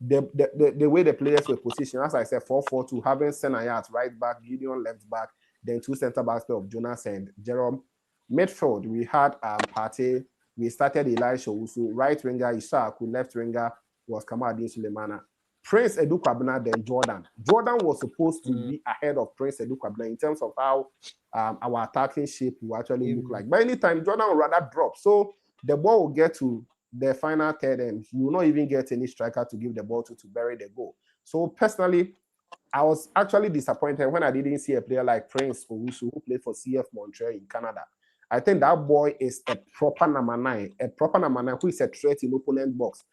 the way the players were positioned, as I said, 4-4-2, having Senaya at right back, Gideon left back, then two center backs of Jonas and Jerome. Midfield, we had Partey. We started Elisha Owusu, right winger Ishaku, left winger was Kamaldeen Sulemana. Prince Edu Kwabena, then Jordan. Jordan was supposed to be ahead of Prince Edu Kwabena in terms of how our attacking shape will actually look like. But anytime, Jordan will rather drop. So the ball will get to the final third, and you will not even get any striker to give the ball to bury the goal. So personally, I was actually disappointed when I didn't see a player like Prince Owusu, who played for CF Montreal in Canada. I think that boy is a proper number 9 who is a threat in opponent box.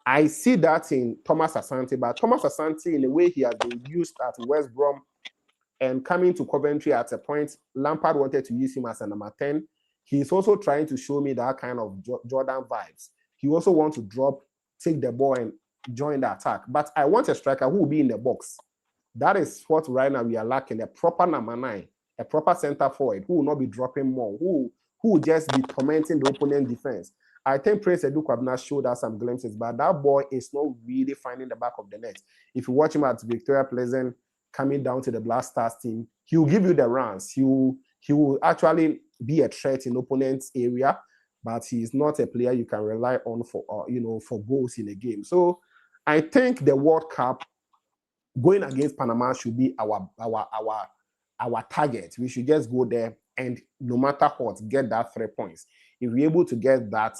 I see that in Thomas Asante, but Thomas Asante, in the way he has been used at West Brom and coming to Coventry at a point, Lampard wanted to use him as a number 10. He's also trying to show me that kind of Jordan vibes. He also wants to drop, take the ball, and join the attack. But I want a striker who will be in the box. That is what right now we are lacking, a proper number 9, a proper center forward who will not be dropping more, who will just be tormenting the opponent defense. I think Prince Edu Kwabena showed us some glimpses, but that boy is not really finding the back of the net. If you watch him at Victoria Pleasant coming down to the Black Stars team, he will give you the runs. He will actually be a threat in opponent's area, but he is not a player you can rely on for goals in a game. So I think the World Cup going against Panama should be our target. We should just go there and no matter what, get that 3 points. If we're able to get that,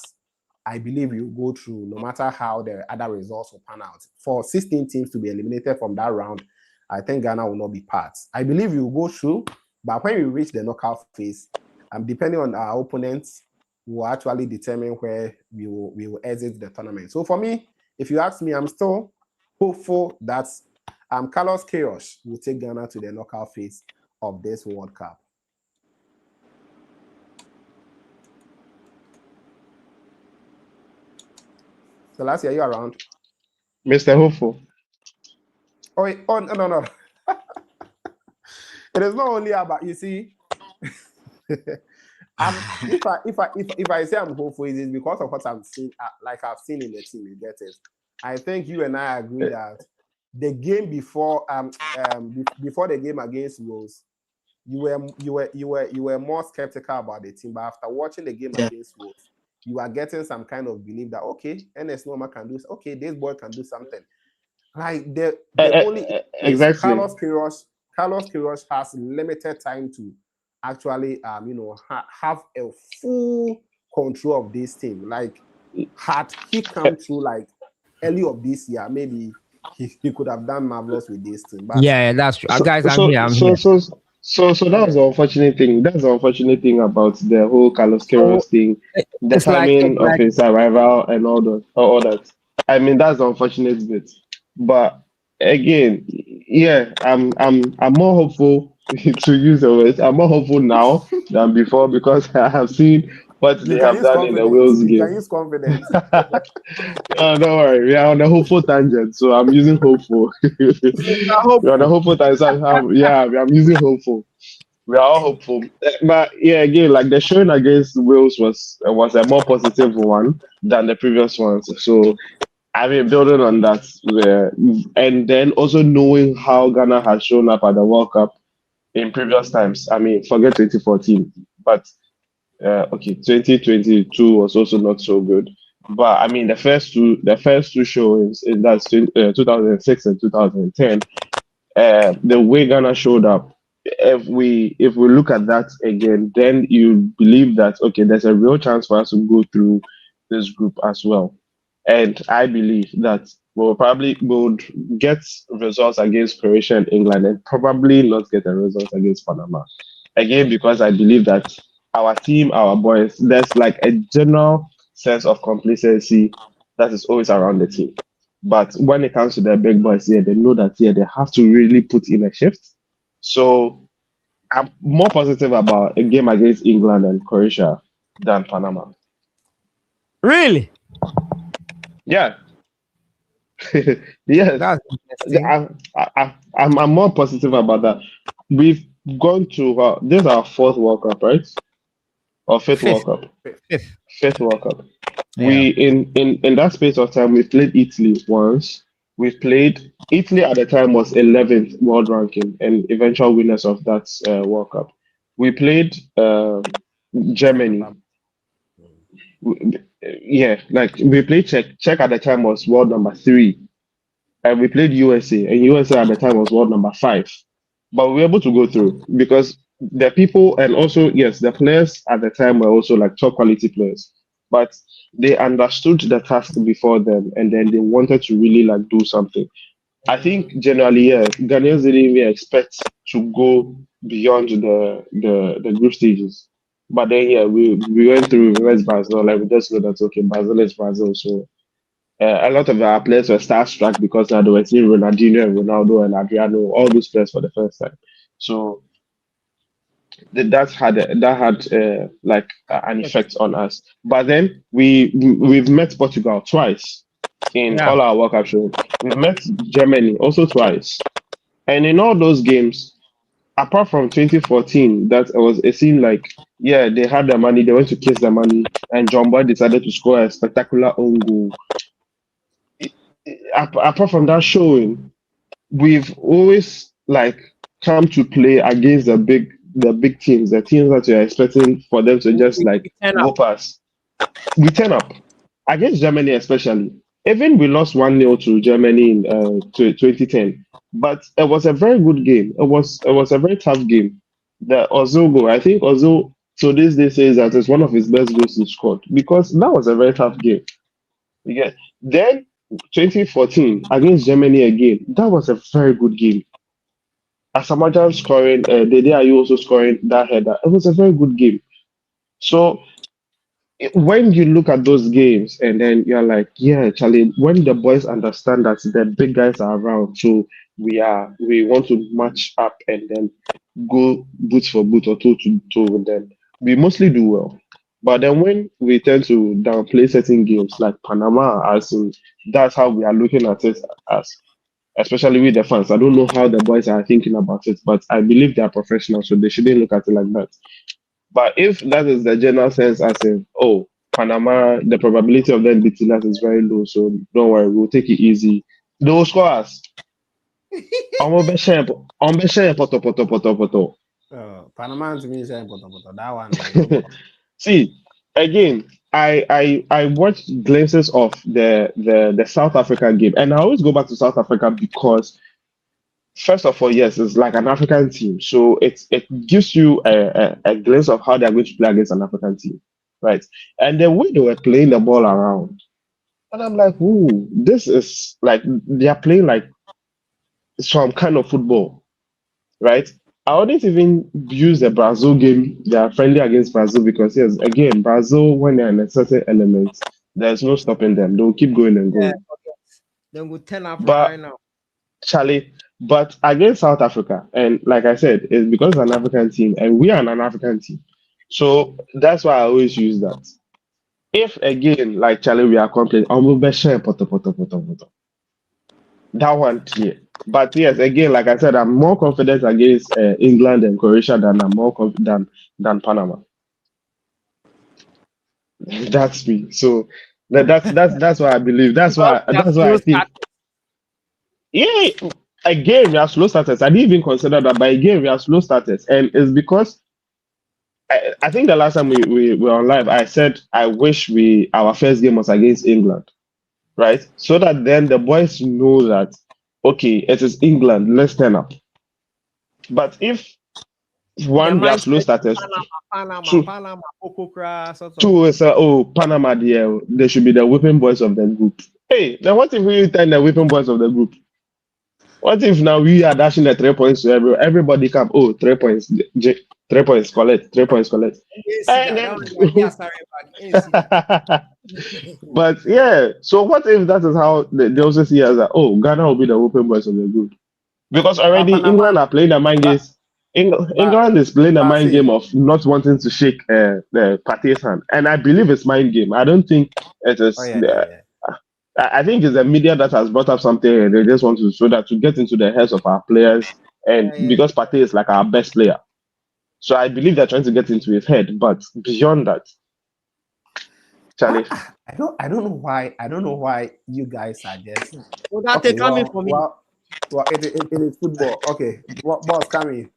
I believe we'll go through no matter how the other results will pan out. For 16 teams to be eliminated from that round, I think Ghana will not be part. I believe we will go through, but when we reach the knockout phase, depending on our opponents, will actually determine where we will exit the tournament. So for me, if you ask me, I'm still hopeful that Carlos Queiroz will take Ghana to the knockout phase of this World Cup. So last year, are you around? Mr. Hopeful. Oh, no. It is not only about, you see. If I say I'm hopeful, it is because of what I've seen, I've seen in the team. You get it. I think you and I agree that the game before before the game against Wolves, you were more skeptical about the team, but after watching the game against Wolves, you are getting some kind of belief that okay, NS Noma can do. Okay, this boy can do something. Like the only exactly. Carlos Queiroz has limited time to actually have a full control of this team. Like had he come through like early of this year, maybe he could have done marvelous with this team. But Yeah, that's true. Guys, I'm here. So that was the unfortunate thing. That's the unfortunate thing about the whole Carlos Queiroz thing, the timing of his arrival and all that. I mean, that's the unfortunate bit. But again, yeah, I'm more hopeful to use the words. I'm more hopeful now than before because I have seen what they have done in the Wales game. You can use confidence. Oh, don't worry, we are on the hopeful tangent, so I'm using hopeful. We're on the hopeful tangent. I'm using hopeful. We are all hopeful, but yeah, again, like the showing against Wales was a more positive one than the previous ones. So I mean, building on that, and then also knowing how Ghana has shown up at the World Cup in previous times. I mean, forget 2014, but okay, 2022 was also not so good. But I mean, the first two showings in that 2006 and 2010, the way Ghana showed up. If we look at that again, then you believe that okay, there's a real chance for us to go through this group as well. And I believe that we'll get results against Croatia and England and probably not get a result against Panama. Again, because I believe that our team, our boys, there's like a general sense of complacency that is always around the team. But when it comes to the big boys here, they know that they have to really put in a shift. So I'm more positive about a game against England and Croatia than Panama. Really? Yeah. Yes. That's interesting. I'm more positive about that. We've gone to this is our fourth World Cup, right? Or fifth World Cup. Fifth World Cup. Yeah. We in that space of time we played Italy once. We've played Italy at the time was 11th world ranking and eventual winners of that World Cup. We played Germany. Yeah, like we played Czech. Czech at the time was world number 3, and we played USA, and USA at the time was world number 5. But we were able to go through because the people and also yes, the players at the time were also like top quality players, but they understood the task before them, and then they wanted to really like do something. I think generally, yeah, Ghanaians didn't even expect to go beyond the group stages. But then, yeah, we went through West Brazil, like we just know that okay, Brazil is Brazil. So a lot of our players were starstruck because they were seeing Ronaldinho and Ronaldo and Adriano, all those players for the first time. So that had like an effect on us. But then we've met Portugal twice in all our World Cup shows. We've met Germany also twice, and in all those games, apart from 2014, it seemed like yeah they had the money, they went to kiss the money, and John Boy decided to score a spectacular own goal. Apart from that showing, we've always like come to play against the big teams, the teams that you're expecting for them to just like whoop us. We turn up against Germany, especially. Even we lost 1-0 to Germany in 2010, but it was a very good game. It was a very tough game. The Ozil goal, I think Ozil so this day says that it's one of his best goals he scored because that was a very tough game. Yeah. Then 2014 against Germany again, that was a very good game. Asamoah scoring, Dede Ayew also scoring that header. It was a very good game. So when you look at those games and then you're like, yeah, Charlie, when the boys understand that the big guys are around, so we want to match up and then go boot for boot or toe to toe with them, we mostly do well. But then when we tend to downplay certain games like Panama, as in that's how we are looking at it as especially with the fans. I don't know how the boys are thinking about it, but I believe they are professionals, so they shouldn't look at it like that. But if that is the general sense, as in, oh, Panama, the probability of them beating us is very low, so don't worry, we'll take it easy. They will score us. Poto, poto, poto, poto. Panama to me saying that one. See, again, I watched glimpses of the South Africa game, and I always go back to South Africa because first of all, yes, it's like an African team, so it gives you a glimpse of how they're going to play against an African team, right? And the way they were playing the ball around, and I'm like, ooh, this is like they are playing like some kind of football, right? I wouldn't even use the Brazil game. They are friendly against Brazil because yes, again, Brazil when they're in a certain element, there's no stopping them. They'll keep going and Yeah, going. then we'll turn up But right now. Charlie, but against South Africa, and like I said, it's because it's an African team, and we are an African team. So that's why I always use that. If again, like Charlie, we are complaining, that one clear. But yes, again, like I said, I'm more confident against England and Croatia than I'm more confident than Panama. That's me. So that's why I believe. That's Because why we are that's why slow I think. Yeah, again, we are slow starters. I didn't even consider that, but again, we are slow starters, and it's because I think the last time we were on live, I said I wish our first game was against England, right? So that then the boys know that okay, it is England, let's turn up. But if the one we are slow mindset starters, two Panama, Okokra, sort of. two is oh Panama there, they should be the whipping boys of the group. Hey, then what if we turn the whipping boys of the group? What if now we are dashing the 3 points to everybody come, oh, 3 points, 3 points, collect, 3 points, collect. And then, but yeah, so what if that is how they also see us that, oh, Ghana will be the open boys of the group? Because already Panama, England are playing the mind but, games. but, England is playing the but mind see, game of not wanting to shake the Partey's hand. And I believe it's mind game. I don't think it oh is. yeah. I think it's the media that has brought up something and they just want to so that to get into the heads of our players. And because Partey is like our best player. So I believe they're trying to get into his head. But beyond that, Charlie. I don't know why you guys are just Well, that okay. they coming for me. Well, it is football. Okay, what boss coming?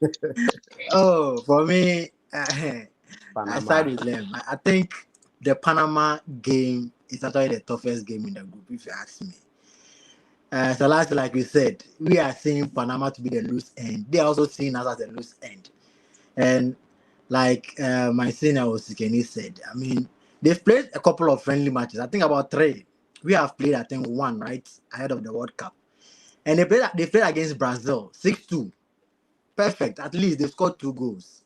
Oh, for me, I Panama. side with them. I think the Panama game is actually the toughest game in the group, if you ask me. So last, like we said, we are seeing Panama to be the loose end. They are also seeing us as the loose end. And like my senior Osikeni said, I mean, they've played a couple of friendly matches. I think about 3. We have played, I think, 1, right, ahead of the World Cup. And they played against Brazil, 6-2. Perfect. At least they scored 2 goals.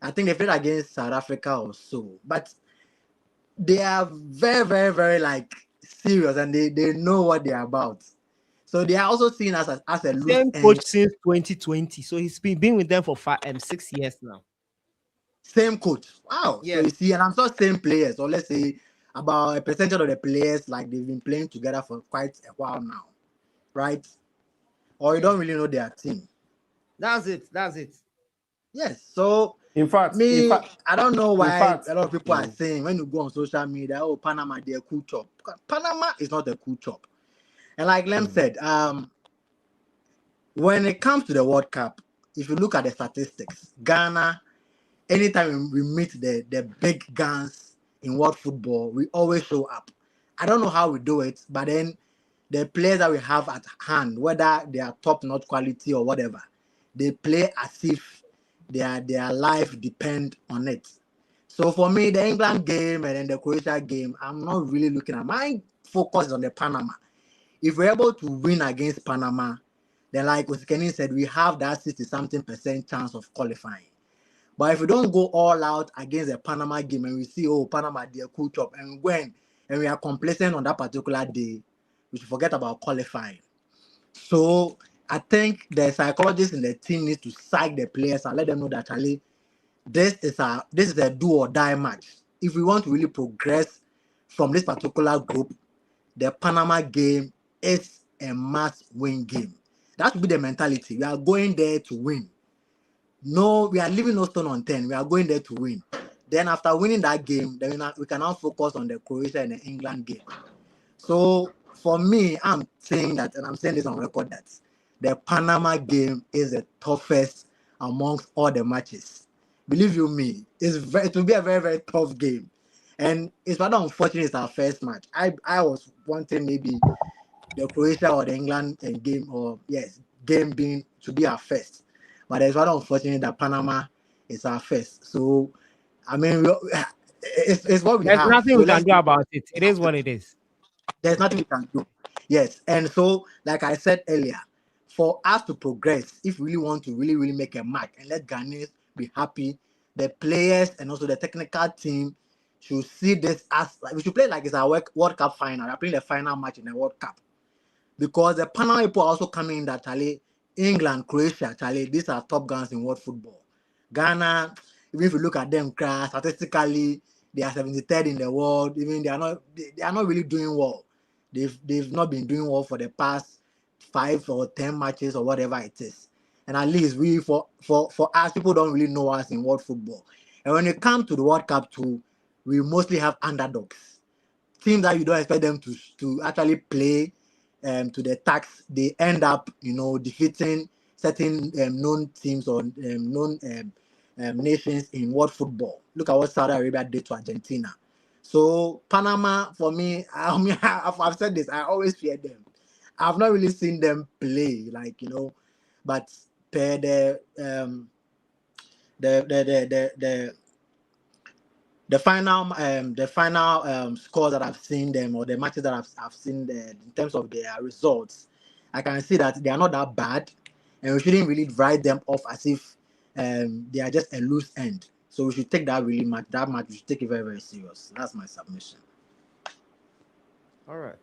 I think they played against South Africa or so. But they are very, very, very like serious and they know what they're about. So they are also seen as a loose Same end. coach since 2020. So he's been with them for 6 years now. Same coach. Wow. Yeah. So you see, and I'm not same players. So let's say about a percentage of the players, like they've been playing together for quite a while now. Right? Or you don't really know their team. That's it. Yes. So In fact, I don't know why a lot of people are mm. saying when you go on social media, oh, Panama, they're cool chop. Panama is not a cool chop. And like Lem said, when it comes to the World Cup, if you look at the statistics, Ghana, anytime we meet the big guns in world football, we always show up. I don't know how we do it, but then the players that we have at hand, whether they are top-notch quality or whatever, they play as if their life depend on it. So for me, the England game and then the Croatia game, I'm not really looking at. My focus is on the Panama. If we're able to win against Panama, then like Osikeni said, we have that 60-something% chance of qualifying. But if we don't go all out against the Panama game and we see, oh, Panama, they're cool chop, and we are complacent on that particular day, we should forget about qualifying. So I think the psychologists in the team need to psych the players and let them know that Charlie, this is a do or die match. If we want to really progress from this particular group, the Panama game is a must-win game. That should be the mentality. We are going there to win. No, we are leaving no stone unturned. We are going there to win. Then after winning that game, then we can now focus on the Croatia and the England game. So for me, I'm saying that, and I'm saying this on record, that the Panama game is the toughest amongst all the matches. Believe you me, it will be a very, very tough game. And it's rather unfortunate it's our first match. I was wanting maybe the Croatia or the England game being to be our first. But it's rather unfortunate that Panama is our first. So, I mean, it's what we There's have. nothing So we can do about it. It is what it is. There's nothing we can do. Yes. And so, like I said earlier, for us to progress, if we really want to really make a mark and let Ghanaians be happy, the players and also the technical team should see this as we should play like it's our World Cup final. We're playing the final match in the World Cup. Because the Panama people are also coming in that Charlie, England, Croatia, Charlie, these are top guns in world football. Ghana, even if you look at them, statistically, they are 73rd in the world. Even they are not really doing well. They've not been doing well for the past 5 or 10 matches or whatever it is. And at least for us, people don't really know us in world football. And when it comes to the World Cup too, we mostly have underdogs. Teams that you don't expect them to actually play to the tax, they end up, defeating certain known teams or known nations in world football. Look at what Saudi Arabia did to Argentina. So Panama, for me, I've said this, I always fear them. I've not really seen them play, but per the final scores that I've seen them, or the matches that I've seen in terms of their results, I can see that they are not that bad, and we shouldn't really write them off as if they are just a loose end. So we should take that we should take it very, very serious. That's my submission. All right.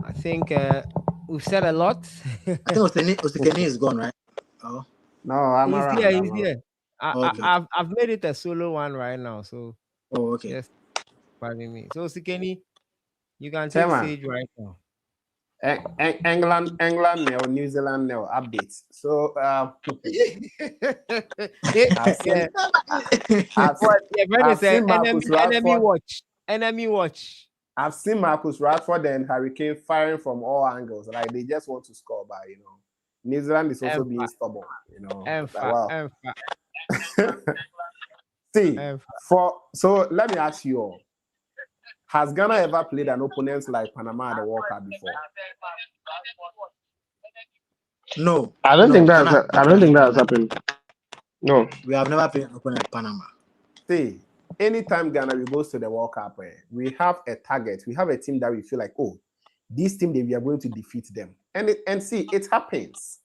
I think we've said a lot. I think Osikeni is gone, right? Oh, No, I'm around. He's here. I've made it a solo one right now, so okay. Yes, pardon me. So Sikeni, you can take stage right now. England nil, New Zealand nil updates. So enemy watch. I've seen Marcus Rashford and Harry Kane firing from all angles. Like they just want to score, but New Zealand is also being stubborn. See, so let me ask you all. Has Ghana ever played an opponent like Panama at the World Cup before? No. I don't think that has happened. No. We have never played an opponent like Panama. See, anytime Ghana goes to the World Cup, we have a target. We have a team that we feel like, this team, we are going to defeat them. And see, it happens.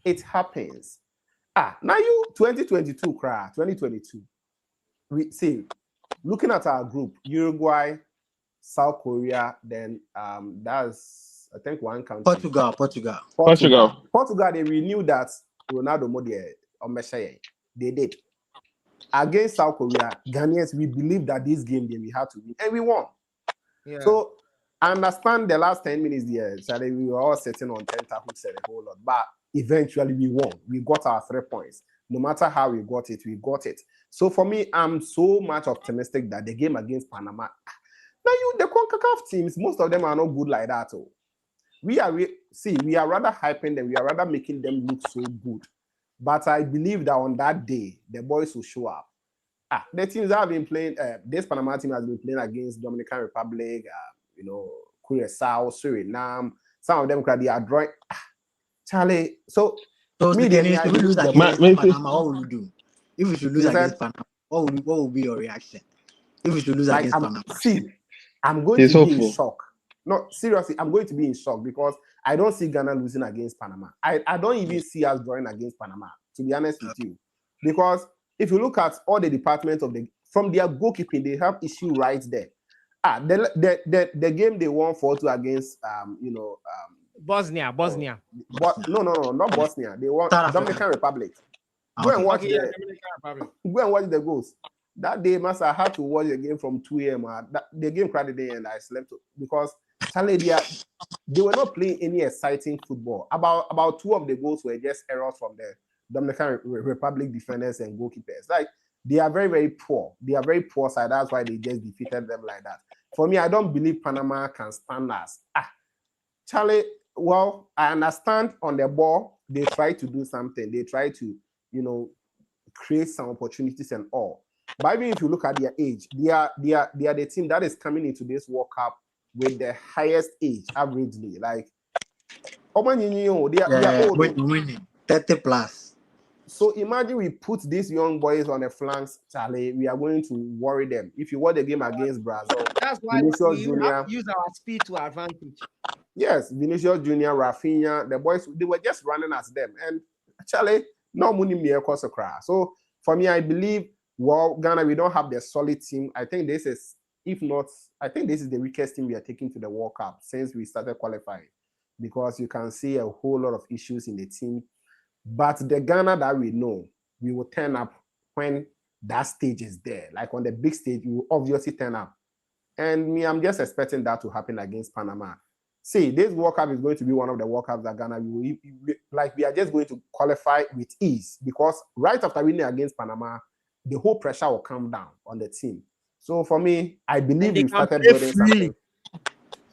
It happens. Now 2022, 2022. We see, looking at our group, Uruguay, South Korea, then that's I think one country. Portugal. They renewed that Ronaldo Modier on Meshaye. They did. Against South Korea, Ghanaians, we believe that this game we had to win, and we won. Yeah. So I understand the last 10 minutes there, so we were all sitting on 10 tackles and a whole lot, but eventually we won. We got our 3 points. No matter how we got it, we got it. So for me, I'm so much optimistic that the game against Panama. Now the CONCACAF teams, most of them are not good like that. We are rather hyping them. We are rather making them look so good. But I believe that on that day, the boys will show up. The teams that have been playing, this Panama team has been playing against Dominican Republic, Curacao, Suriname. Some of them they are drawing. Charlie, so if we lose against Panama, what will you do? If we should lose against Panama, what will be your reaction? If we should lose against Panama, I'm going to be in shock. No, seriously, I'm going to be in shock because I don't see Ghana losing against Panama. I don't even see us drawing against Panama, to be honest with you. Because if you look at all the departments from their goalkeeping, they have issue right there. The game they won 4-2 against Bosnia. No, not Bosnia. They won Dominican Republic. Go and watch the goals. That day, Master, I had to watch the game from 2 a.m. The game cried the day and I slept because Charlie, they were not playing any exciting football. About 2 of the goals were just errors from the Dominican Republic defenders and goalkeepers. Like, they are very, very poor. They are very poor side. That's why they just defeated them like that. For me, I don't believe Panama can stand us. Charlie, well, I understand on the ball, they try to do something. They try to, create some opportunities and all. But even if you look at their age, they are the team that is coming into this World Cup with the highest age, averagely. Like, they are old. Winning 30 plus. So imagine we put these young boys on the flanks, Charlie. We are going to worry them. If you watch the game against Brazil, that's why Vinicius we Junior have to use our speed to advantage. Yes, Vinicius Junior, Rafinha, the boys, they were just running at them. And Charlie, no money me across a cry. So for me, I believe, well, Ghana, we don't have the solid team. I think this is, if not, I think this is the weakest team we are taking to the World Cup since we started qualifying, because you can see a whole lot of issues in the team. But the Ghana that we know, we will turn up when that stage is there. Like on the big stage, we will obviously turn up. And me, I'm just expecting that to happen against Panama. See, this World Cup is going to be one of the World Cups that Ghana we are just going to qualify with ease, because right after winning against Panama, the whole pressure will come down on the team. So for me, I believe we started building something.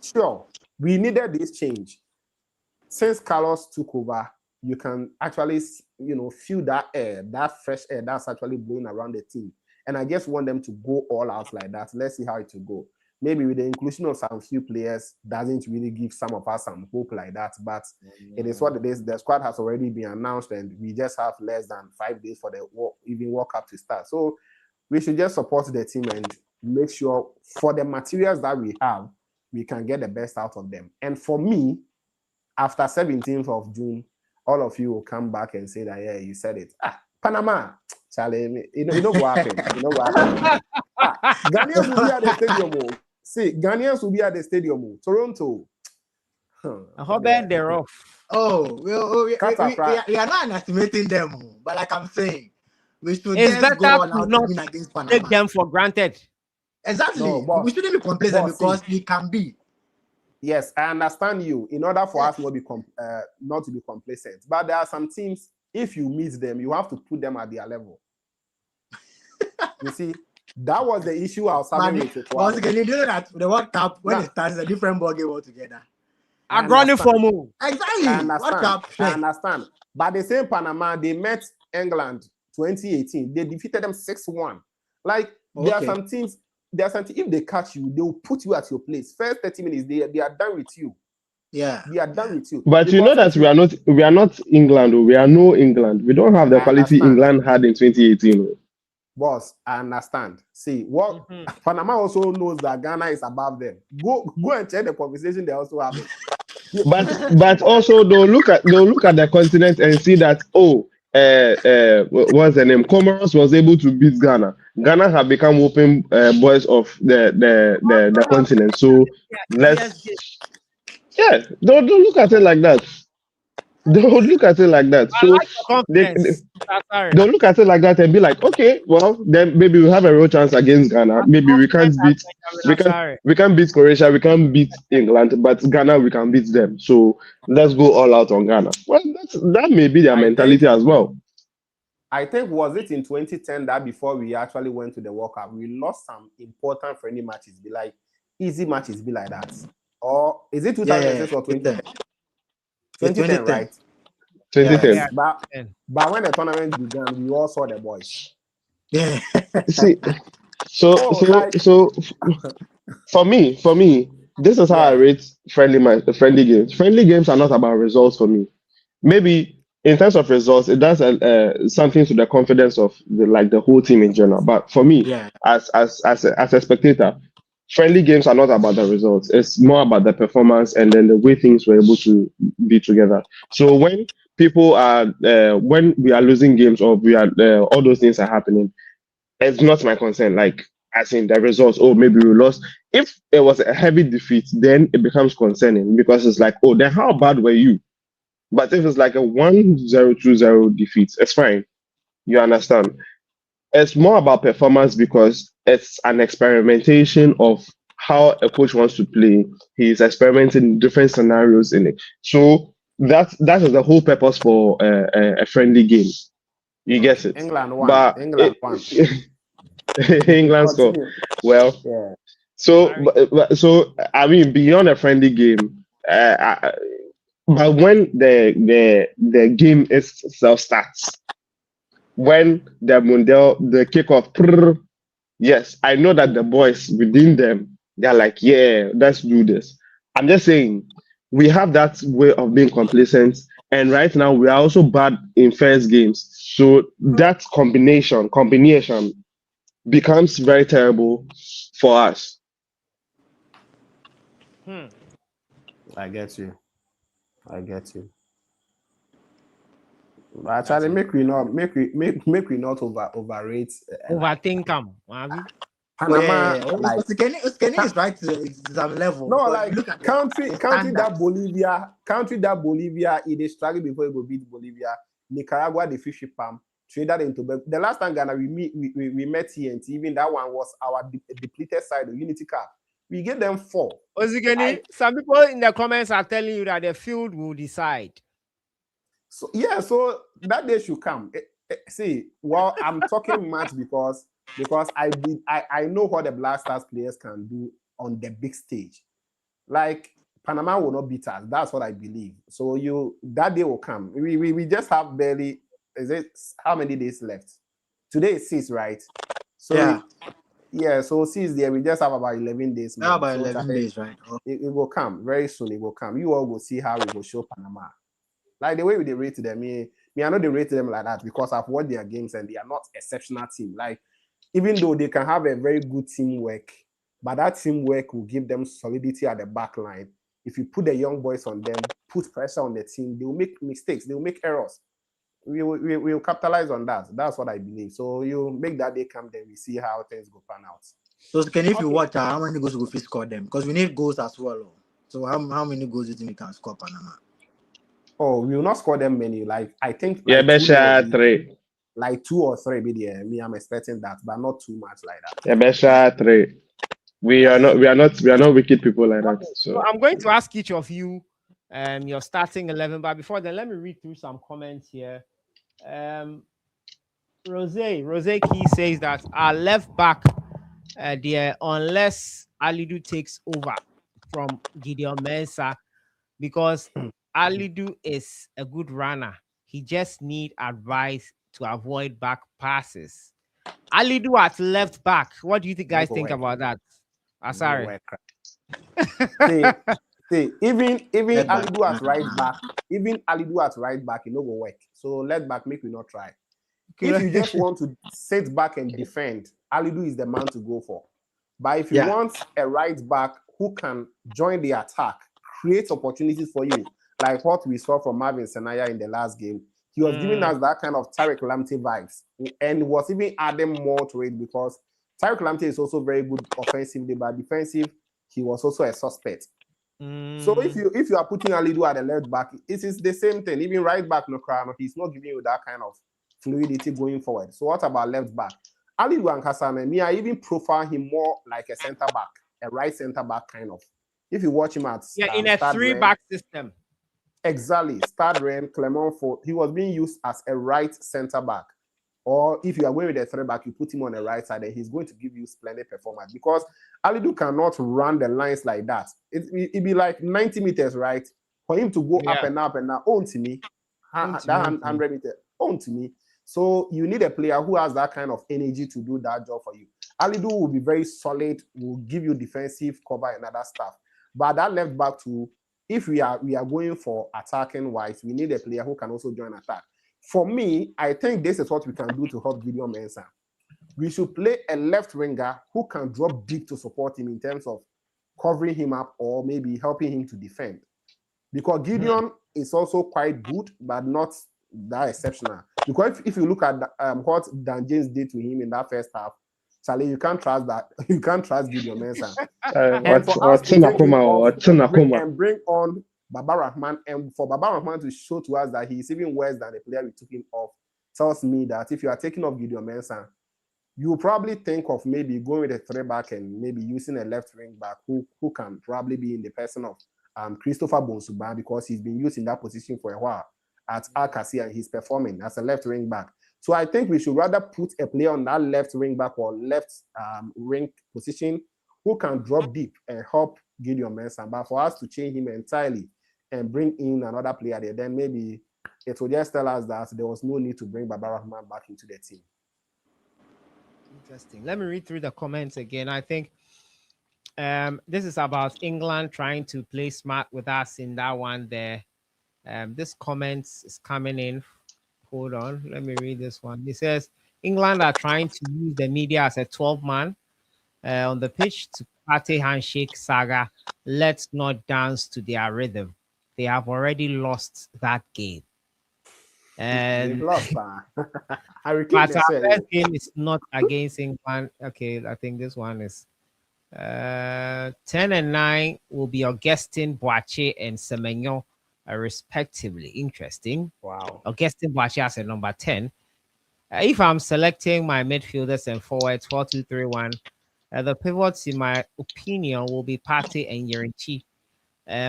Sure, we needed this change. Since Carlos took over, you can actually, feel that air, that fresh air that's actually blowing around the team. And I just want them to go all out like that. Let's see how it will go. Maybe with the inclusion of some few players doesn't really give some of us some hope like that. But it is what it is. The squad has already been announced, and we just have less than 5 days for the World Cup to start. So we should just support the team and make sure for the materials that we have, we can get the best out of them. And for me, after 17th of June, all of you will come back and say that, yeah, you said it. Panama, Charlie, you know what happened? You know what happened? Ghanaians will be at the stadium. See, Ghanaians will be at the stadium. Toronto. I hope they're off. We are not underestimating them, but like I'm saying, we should it's just better go on to out not win against Panama. take them for granted. Exactly. No, but, we shouldn't be complacent because we can be. Yes, I understand you. In order for us not to be complacent, but there are some teams, if you meet them, you have to put them at their level. You see, that was the issue I was having with it. Once again, you know that the World Cup, when it starts, a different ball game altogether. I'm running for move. Exactly. I understand. But the same Panama, they met England 2018. They defeated them 6-1. Like, there are some teams, if they catch you, they will put you at your place. First 30 minutes, they are done with you. Yeah. They are done with you. But you know that we are not England, or we are no England. We don't have the quality England had in 2018. Boss, I understand. See, what Panama also knows that Ghana is above them. Go and check the conversation they also have. but also they'll look at the continent and see that what's the name? Comoros was able to beat Ghana. Ghana have become open boys of the continent. So don't look at it like that. Don't look at it like that. So they'll look at it like that and be like, okay, well, then maybe we have a real chance against Ghana. Maybe we can't beat Croatia, we can't beat England, but Ghana we can beat them. So let's go all out on Ghana. Well, that may be their mentality as well. I think, was it in 2010 that before we actually went to the World Cup, we lost some important friendly matches, be like easy matches, be like that? Or is it 2006 or 2010? 2010, right? 2010. Yeah. But when the tournament began, we all saw the boys. Yeah. See, so for me, this is how I rate friendly games. Friendly games are not about results for me. Maybe in terms of results, it does something to the confidence of the whole team in general. But for me, as a spectator, friendly games are not about the results. It's more about the performance and then the way things were able to be together. So when people are, when we are losing games or we are, all those things are happening, it's not my concern. Like, as in the results, maybe we lost. If it was a heavy defeat, then it becomes concerning because it's like, then how bad were you? But if it's like a 1-0, 2-0 defeat, it's fine. You understand? it's more about performance because it's an experimentation of how a coach wants to play. He's experimenting in different scenarios in it. So that is the whole purpose for a friendly game. You get it. England won. But England won. England score. Continue. Well, Yeah. so so I mean beyond a friendly game, but when the game itself starts, when the kickoff, yes, I know that the boys within them, they're like, yeah, let's do this. I'm just saying, we have that way of being complacent, and right now we are also bad in first games. So that combination becomes very terrible for us. I get you. But actually, make we not overrate Overthink them. Panama. Like, Kenny is right to some level. no, because like look at country the that standards. Bolivia, it is struggling before it will beat Bolivia. Nicaragua, the fish palm. Trinidad and Tobago. The last time Ghana we met TNT, even that one was our depleted side of Unity Cup. We gave them 4. Ozigeni, some people in the comments are telling you that the field will decide. So yeah, so that day should come. See, well, I'm talking much because I know what the Black Stars players can do on the big stage. Like Panama will not beat us. That's what I believe. So that day will come. We just have barely. Is it how many days left? Today is 6, right? So yeah. So 6 there. We just have about 11 days. More. About 11 days, right? It will come very soon. It will come. You all will see how we will show Panama. Like the way they rate them, me I know they rate them like that because I've watched their games and they are not exceptional team. Like even though they can have a very good teamwork, but that teamwork will give them solidity at the back line. If you put the young boys on them, put pressure on the team, they will make mistakes, they will make errors. We will capitalize on that. That's what I believe. So you make that day come, then we see how things go pan out. So if you watch how many goals we score them? Because we need goals as well. So how many goals do you think we can score Panama? Oh, we will not score them many. Like I think yeah, like 3. Like 2 or 3, yeah. Me, I'm expecting that, but not too much like that. Yeah, 3. We are not wicked people like that. So I'm going to ask each of you your starting 11, but before then, let me read through some comments here. Rose Key says that our left back there, unless Alidu takes over from Gideon Mensah, because Alidu is a good runner. He just need advice to avoid back passes. Alidu at left back. What do you guys think about that? Sorry. See, even Alidu at right back, it no go work. So left back, make we not try. If you just want to sit back and defend, Alidu is the man to go for. But if you want a right back who can join the attack, create opportunities for you, like what we saw from Marvin Senaya in the last game, he was giving us that kind of Tariq Lamptey vibes, and was even adding more to it because Tariq Lamptey is also very good offensively, but defensive, he was also a suspect. So if you are putting Alidu at the left back, it is the same thing. Even right back, he's not giving you that kind of fluidity going forward. So what about left back? Alidu and Kasame, I even profile him more like a center back, a right center back kind of. If you watch him at in a 3-back system. Exactly. Stade Rennes, Clermont Foot, he was being used as a right center back. Or if you are going with a 3-back, you put him on the right side and he's going to give you splendid performance because Alidu cannot run the lines like that. It'd be like 90 meters, right? For him to go up and up and down, own to me, that 100 meters, own to me. So you need a player who has that kind of energy to do that job for you. Alidu will be very solid, will give you defensive cover and other stuff. But that left back too, if we are going for attacking wise, we need a player who can also join attack. For me, I think this is what we can do to help Gideon Mensah. We should play a left winger who can drop deep to support him in terms of covering him up or maybe helping him to defend. Because Gideon is also quite good, but not that exceptional. Because if you look at what Dan James did to him in that first half, Charlie, you can't trust that. You can't trust Gideon Mensah. And for us to take him off and bring on Baba Rahman, and for Baba Rahman to show to us that he's even worse than the player we took him off, tells me that if you are taking off Gideon Mensah, you probably think of maybe going with a 3-back and maybe using a left wing back who can probably be in the person of Christopher Bonsuba, because he's been used in that position for a while at Akasi and he's performing as a left wing back. So I think we should rather put a player on that left wing back or left wing position who can drop deep and help Gideon Mensah. But for us to change him entirely and bring in another player there, then maybe it will just tell us that there was no need to bring Baba Rahman back into the team. Interesting. Let me read through the comments again. I think this is about England trying to play smart with us in that one there. This comment is coming in. Hold on. Let me read this one. It says, England are trying to use the media as a 12-man on the pitch to party handshake saga. Let's not dance to their rhythm. They have already lost that game. And lost, but our first game is not against England. Okay, I think this one is 10 and 9 will be Augustin Boache and Semenyo, respectively. Interesting. Wow. Augustin Boache as a number 10. If I'm selecting my midfielders and forwards 4-2-3-1, the pivots, in my opinion, will be Partey and Yerichi.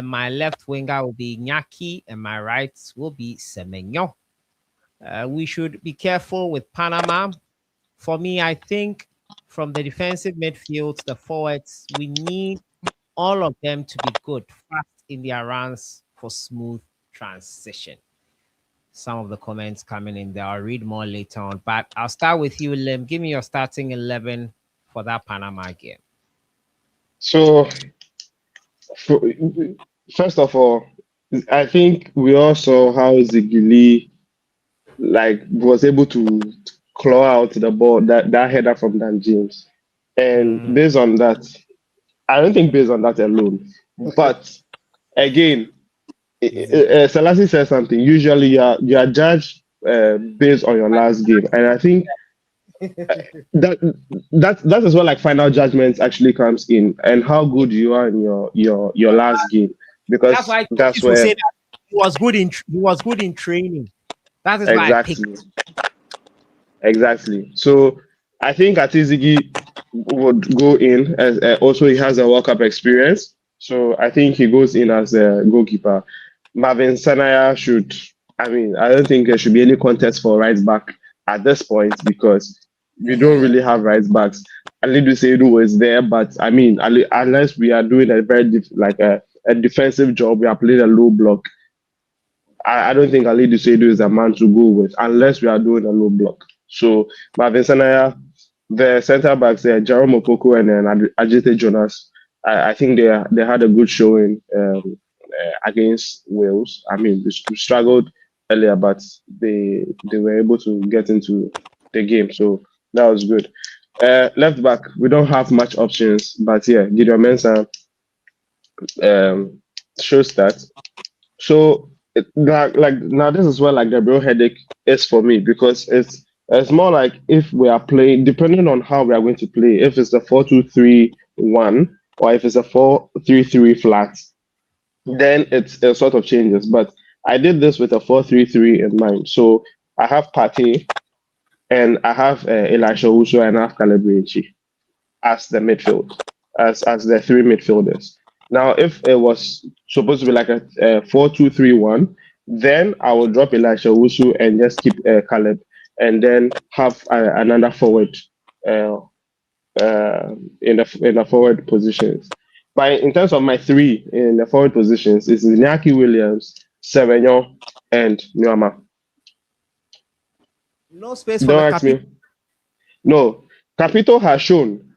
My left winger will be Nyaki, and my right will be Semenyo. We should be careful with Panama. For me, I think from the defensive midfield, the forwards, we need all of them to be good, fast in their runs for smooth transition. Some of the comments coming in there, I'll read more later on. But I'll start with you, Lim. Give me your starting 11 for that Panama game. So, first of all, I think we all saw how Zigili was able to claw out the ball, that header from Dan James. And based on that, I don't think based on that alone. But again, Selassie said something. Usually you are judged based on your last game. And I think that is where final judgments actually comes in, and how good you are in your last game. Because that's where say that he was good in training. That is exactly. So I think Atizigi would go in as also he has a World Cup experience. So I think he goes in as a goalkeeper. Marvin Sanaya should. I don't think there should be any contest for right back at this point because we don't really have right backs. Alidu Seidu is there, but unless we are doing a very a defensive job, we are playing a low block. I don't think Alidu Seidu is a man to go with unless we are doing a low block. So Marvin Sanaya, the centre backs there, Jerome Opoko and then Ajite Jonas. I think they had a good showing against Wales. We struggled earlier, but they were able to get into the game, so that was good. Left back, we don't have much options, but yeah, Gideon Mensah shows that. So now this is where the real headache is for me, because it's more like if we are playing, depending on how we are going to play, if it's a 4-2-3-1 or if it's a 4-3-3 flat, then it sort of changes. But I did this with a 4-3-3 in mind. So I have Partey and I have Elisha Uso and I have Caleb Ricci as the midfield, as the three midfielders. Now, if it was supposed to be like a 4-2-3-1, then I will drop Elisha Uso and just keep Caleb, and then have another forward in the forward positions. But in terms of my three in the forward positions, it's Iñaki Williams, Semenyo, and Nuama. No space for the Capito. No, Capito has shown.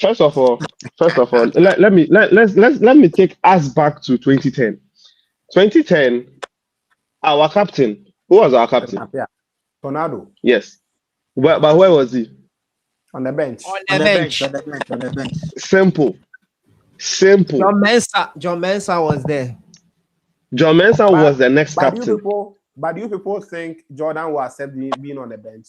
First of all, let me take us back to 2010. 2010, our captain. Who was our captain? Tornado. Yes. But where was he? On the bench. On the bench. Simple. John Mensah was there. John Mensah was the next captain. But do you people think Jordan will accept being on the bench?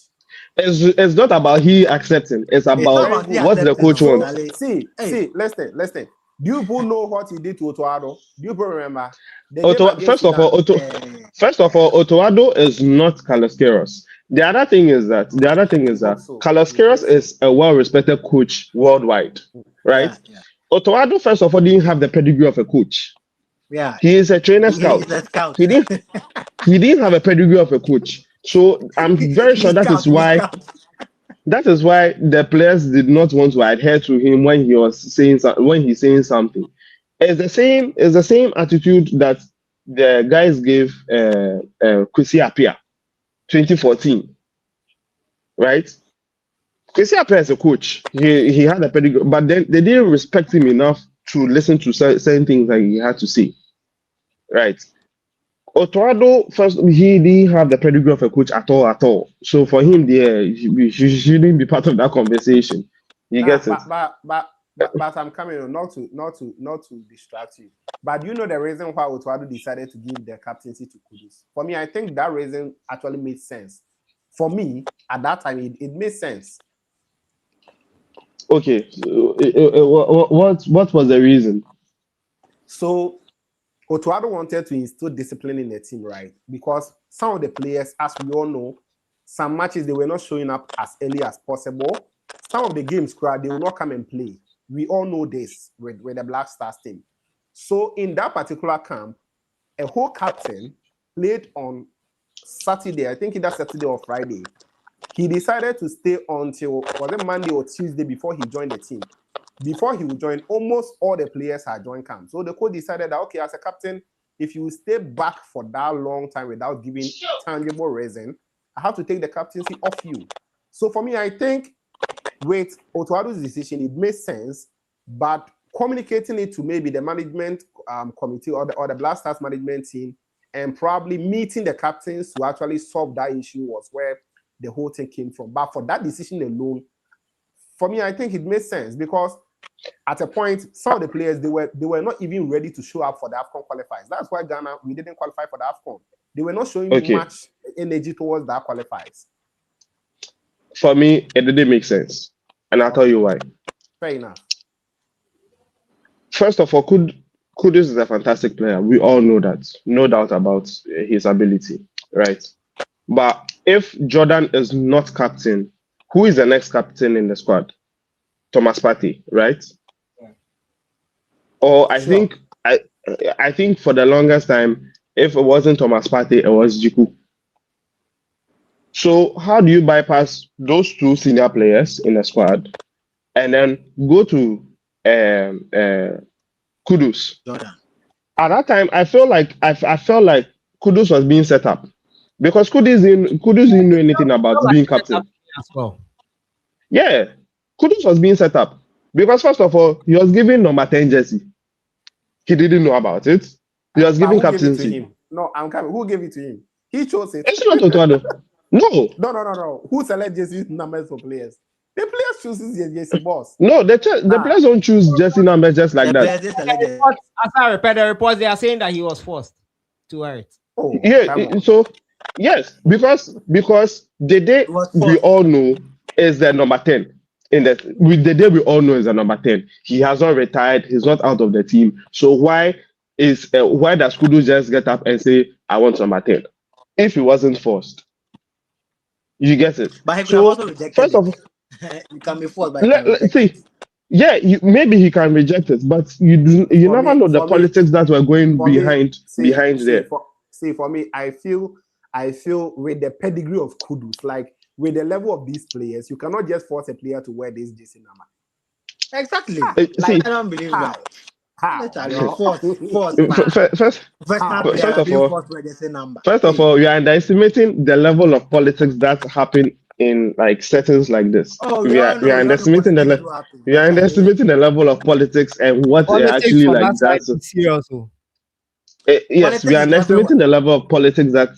It's not about he accepting. It's about what the coach wants. See, listen. Do you people know what he did to Otuado? Do you people remember? The game against First of all, Sudan, first of all, Otoado is not Carlos Queiroz. The other thing is that also, Carlos you Queiroz think so? is a well-respected coach worldwide, right? Yeah. Otoado, first of all, didn't have the pedigree of a coach. Yeah. He is a trainer scout. He's a scout. He didn't have a pedigree of a coach. So I'm very sure that is why the players did not want to adhere to him when he's saying something. It's the same attitude that the guys gave Kwesi Appiah 2014, right? Kwesi Appiah is a coach. He had a pedigree, but then they didn't respect him enough to listen to certain things that he had to say, right? Otoado, first, he didn't have the pedigree of a coach at all. So for him, he shouldn't be part of that conversation. You get it? But I'm coming on not to distract you. But you know the reason why Otoado decided to give the captaincy to Kudus. For me, I think that reason actually made sense. For me, at that time, it made sense. Okay. What was the reason? So Otoado wanted to instill discipline in the team, right? Because some of the players, as we all know, some matches they were not showing up as early as possible. Some of the games, they will not come and play. We all know this with the Black Stars team. So in that particular camp, a whole captain played on Saturday, I think either Saturday or Friday. He decided to stay until, was it Monday or Tuesday before he joined the team? Before he would join, almost all the players had joined camp. So the coach decided that, okay, as a captain, if you stay back for that long time without giving tangible reason, I have to take the captaincy off you. So for me, I think with Otoado's decision, it makes sense, but communicating it to maybe the management committee or the Black Stars management team and probably meeting the captains to actually solve that issue was where the whole thing came from. But for that decision alone, for me, I think it makes sense because at a point, some of the players, they were not even ready to show up for the AFCON qualifiers. That's why Ghana, we didn't qualify for the AFCON. They were not showing much energy towards that qualifiers. For me, it didn't make sense. And I'll tell you why. Fair enough. First of all, Kudus is a fantastic player. We all know that. No doubt about his ability, right? But if Jordan is not captain, who is the next captain in the squad? Thomas Partey, right? Yeah. Or I think for the longest time, if it wasn't Thomas Partey, it was Djiku. So how do you bypass those two senior players in the squad and then go to Kudus? Jordan. At that time, I felt like Kudus was being set up because Kudus didn't know anything about being captain. As well. Yeah, Kudus was being set up because first of all, he was given number 10 jersey. He didn't know about it. He was given captaincy. No, I'm coming. Who gave it to him? He chose it. It's not Otoado. No. Who select jersey numbers for players? The players chooses jersey boss. No, the players don't choose jersey numbers just like that. As I read the reports, they are saying that he was forced to wear it. Oh, yeah. So yes, because the day we all know is the number 10. The day we all know is the number 10. He has not retired. He's not out of the team. So why does Kudus just get up and say, "I want number 10"? If he wasn't forced, you get it. But he could also reject first of all, you can be forced. But see, yeah, maybe he can reject it, but you never know the politics that were going behind there. For me, I feel with the pedigree of Kudus, like with the level of these players, you cannot just force a player to wear this jersey number. Exactly. I don't believe that. First of all, you are underestimating the level of politics that happen in like settings like this. We are underestimating the level of politics and what actually like that. Yes, we are underestimating the level of politics that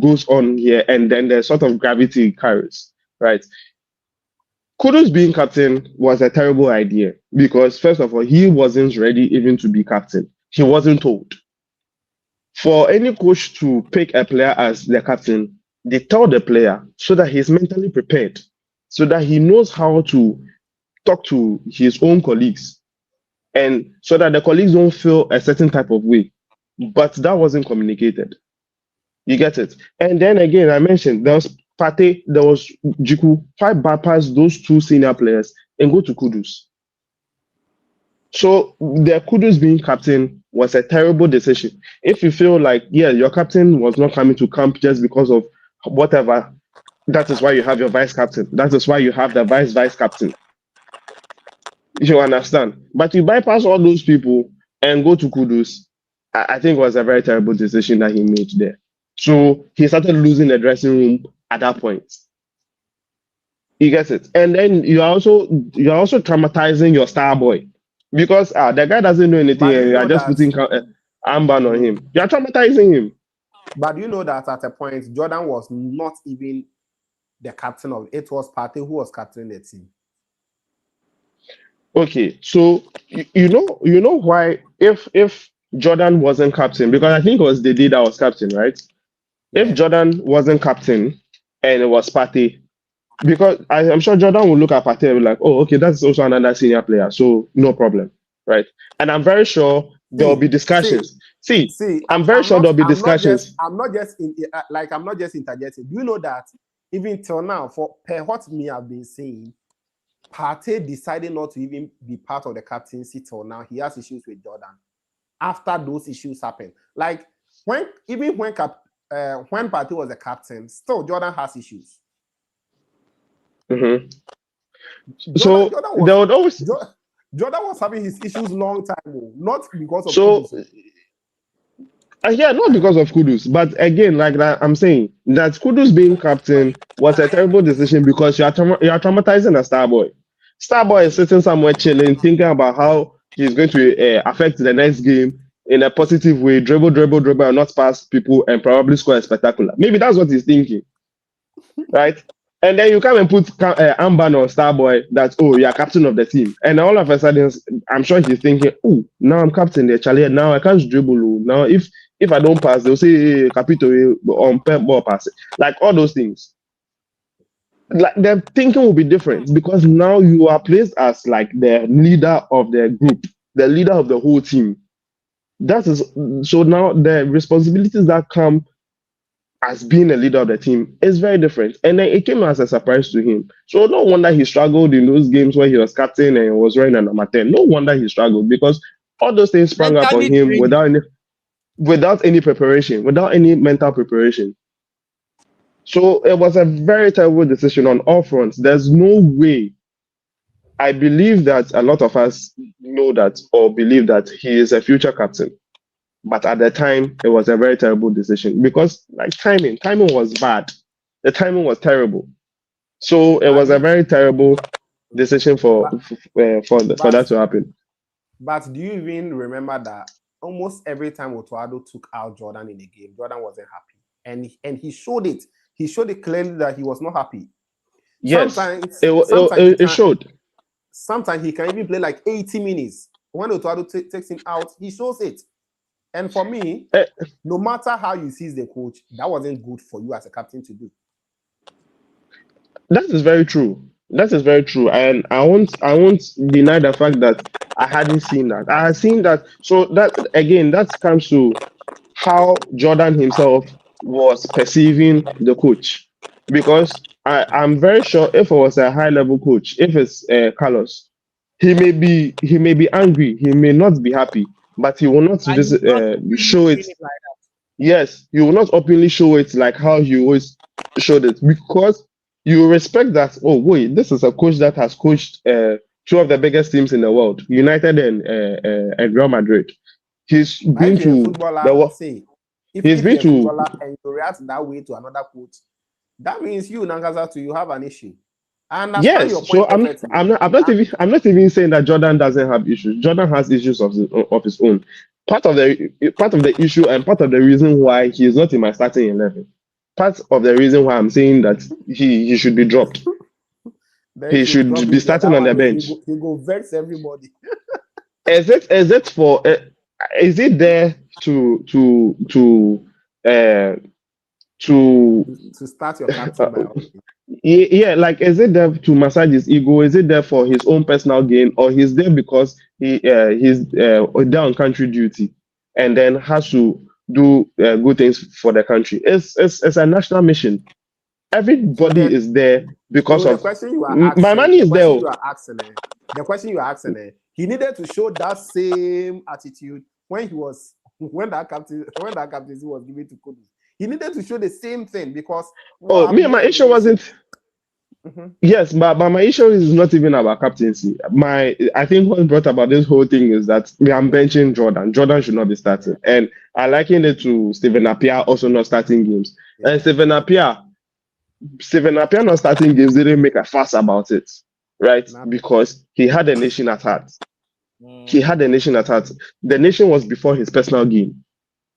goes on here, and then the sort of gravity it carries, right? Kudus being captain was a terrible idea because, first of all, he wasn't ready even to be captain. He wasn't told. For any coach to pick a player as the captain, they tell the player so that he's mentally prepared, so that he knows how to talk to his own colleagues, and so that the colleagues don't feel a certain type of way. but that wasn't communicated. You get it? And then again, I mentioned there was Pate, there was Jiku. Why bypass those two senior players and go to Kudus? So the Kudus being captain was a terrible decision. If you feel like, yeah, your captain was not coming to camp just because of whatever, that is why you have your vice captain. That is why you have the vice captain. You understand? But you bypass all those people and go to Kudus. I think it was a very terrible decision that he made there. So he started losing the dressing room at that point. You get it? And then you're also traumatizing your star boy because the guy doesn't know anything But you and know you're just that- putting armband on him. You're traumatizing him. But you know that at a point, Jordan was not even the captain of it. Was Partey who was captaining the team. Okay, so you know why if Jordan wasn't captain, because I think it was the day that was captain, right? Yeah. If Jordan wasn't captain and it was Partey, because I'm sure Jordan will look at Partey and be like, oh, okay, that's also another senior player, so no problem, right? And I'm very sure there will be discussions. See, I'm very sure there'll be discussions. I'm not just interjecting. Do you know that even till now, for per what me have been saying, Partey decided not to even be part of the captaincy till now. He has issues with Jordan. After those issues happened, like when Partey was the captain, still Jordan has issues. Mhm. Jordan was having his issues long time ago, not because of Kudus. Yeah, not because of Kudus, but again, like that, I'm saying that Kudus being captain was a terrible decision because you are traumatizing a star boy. Star boy is sitting somewhere chilling, thinking about how he's going to affect the next game in a positive way, dribble, and not pass people and probably score a spectacular. Maybe that's what he's thinking, right? And then you come and put armband on Starboy that, oh, you're captain of the team. And all of a sudden, I'm sure he's thinking, oh, now I'm captain there, Charlie. Now I can't dribble. Now if I don't pass, they'll say, hey, Capito, on pep ball pass. Like all those things. Like their thinking will be different because now you are placed as like the leader of the group, the leader of the whole team. That is so now the responsibilities that come as being a leader of the team is very different. And then it came as a surprise to him. So no wonder he struggled in those games where he was captain and was wearing a number 10. No wonder he struggled because all those things sprang up on him without any preparation, without any mental preparation. So it was a very terrible decision on all fronts. There's no way. I believe that a lot of us know that or believe that he is a future captain. But at the time, it was a very terrible decision because like timing was bad. The timing was terrible. So it was a very terrible decision for that to happen. But do you even remember that almost every time Otuado took out Jordan in the game, Jordan wasn't happy, and he showed it. He showed it clearly that he was not happy. Yes, sometimes it showed. Sometimes he can even play like 80 minutes. When Otuado takes him out, he shows it. And for me, no matter how you see the coach, that wasn't good for you as a captain to do. That is very true. That is very true. And I won't deny the fact that I hadn't seen that. I had seen that. So that again, that comes to how Jordan himself was perceiving the coach. Because I'm very sure if it was a high level coach, if it's Carlos, he may be angry, he may not be happy, but he will not show it. Yes, he will not openly show it like how he always showed it because you respect that. Oh wait, this is a coach that has coached two of the biggest teams in the world, United and Real Madrid. He's been to the world. He's been to and you react that way to another coach. That means you, Nangasa, you have an issue. And yes, so I'm not even saying that Jordan doesn't have issues. Jordan has issues of his own. Part of the issue and part of the reason why he is not in my starting 11. Part of the reason why I'm saying that he should be dropped. He should be starting on the bench. He go vex everybody. Is it there to start your captain by yeah, like is it there to massage his ego? Is it there for his own personal gain, or he's there because he's there on country duty? and then has to do good things for the country. It's a national mission. Everybody is there because so the of question you are my asking, money is there. He needed to show that same attitude when that captaincy was given to Kudus. He needed to show the same thing because my issue wasn't. Yes, but my issue is not even about captaincy. I think what brought about this whole thing is that I'm benching Jordan. Jordan should not be starting, and I liken it to Stephen Appiah also not starting games. Yeah. And Stephen Appiah not starting games didn't make a fuss about it, right? Because he had a nation at heart. He had a nation at heart. The nation was before his personal game.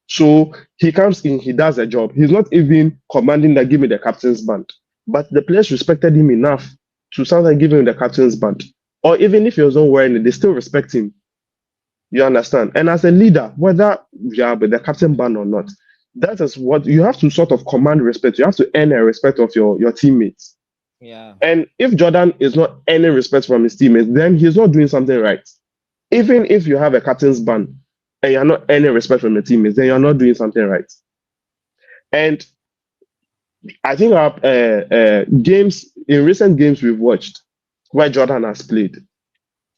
So he comes in, he does a job. He's not even commanding that give me the captain's band. But the players respected him enough to sometimes give him the captain's band. Or even if he was not wearing it, they still respect him. You understand? And as a leader, whether you are with the captain band or not, that is what you have to sort of command respect. You have to earn a respect of your teammates. Yeah. And if Jordan is not earning respect from his teammates, then he's not doing something right. Even if you have a captain's band and you're not earning respect from your teammates, then you're not doing something right. And I think our games, in recent games we've watched, where Jordan has played,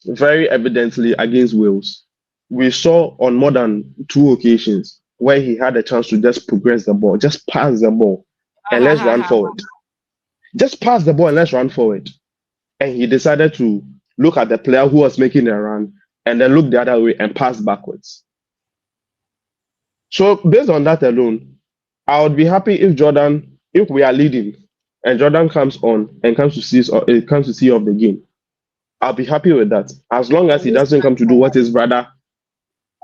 very evidently against Wales, we saw on more than 2 occasions where he had a chance to just progress the ball, just pass the ball, and let's run forward. Just pass the ball and let's run forward. And he decided to look at the player who was making a run and then look the other way and pass backwards. So based on that alone, I would be happy if we are leading and Jordan comes on and comes to see of the game. I'll be happy with that. As long as he doesn't come to do what his brother,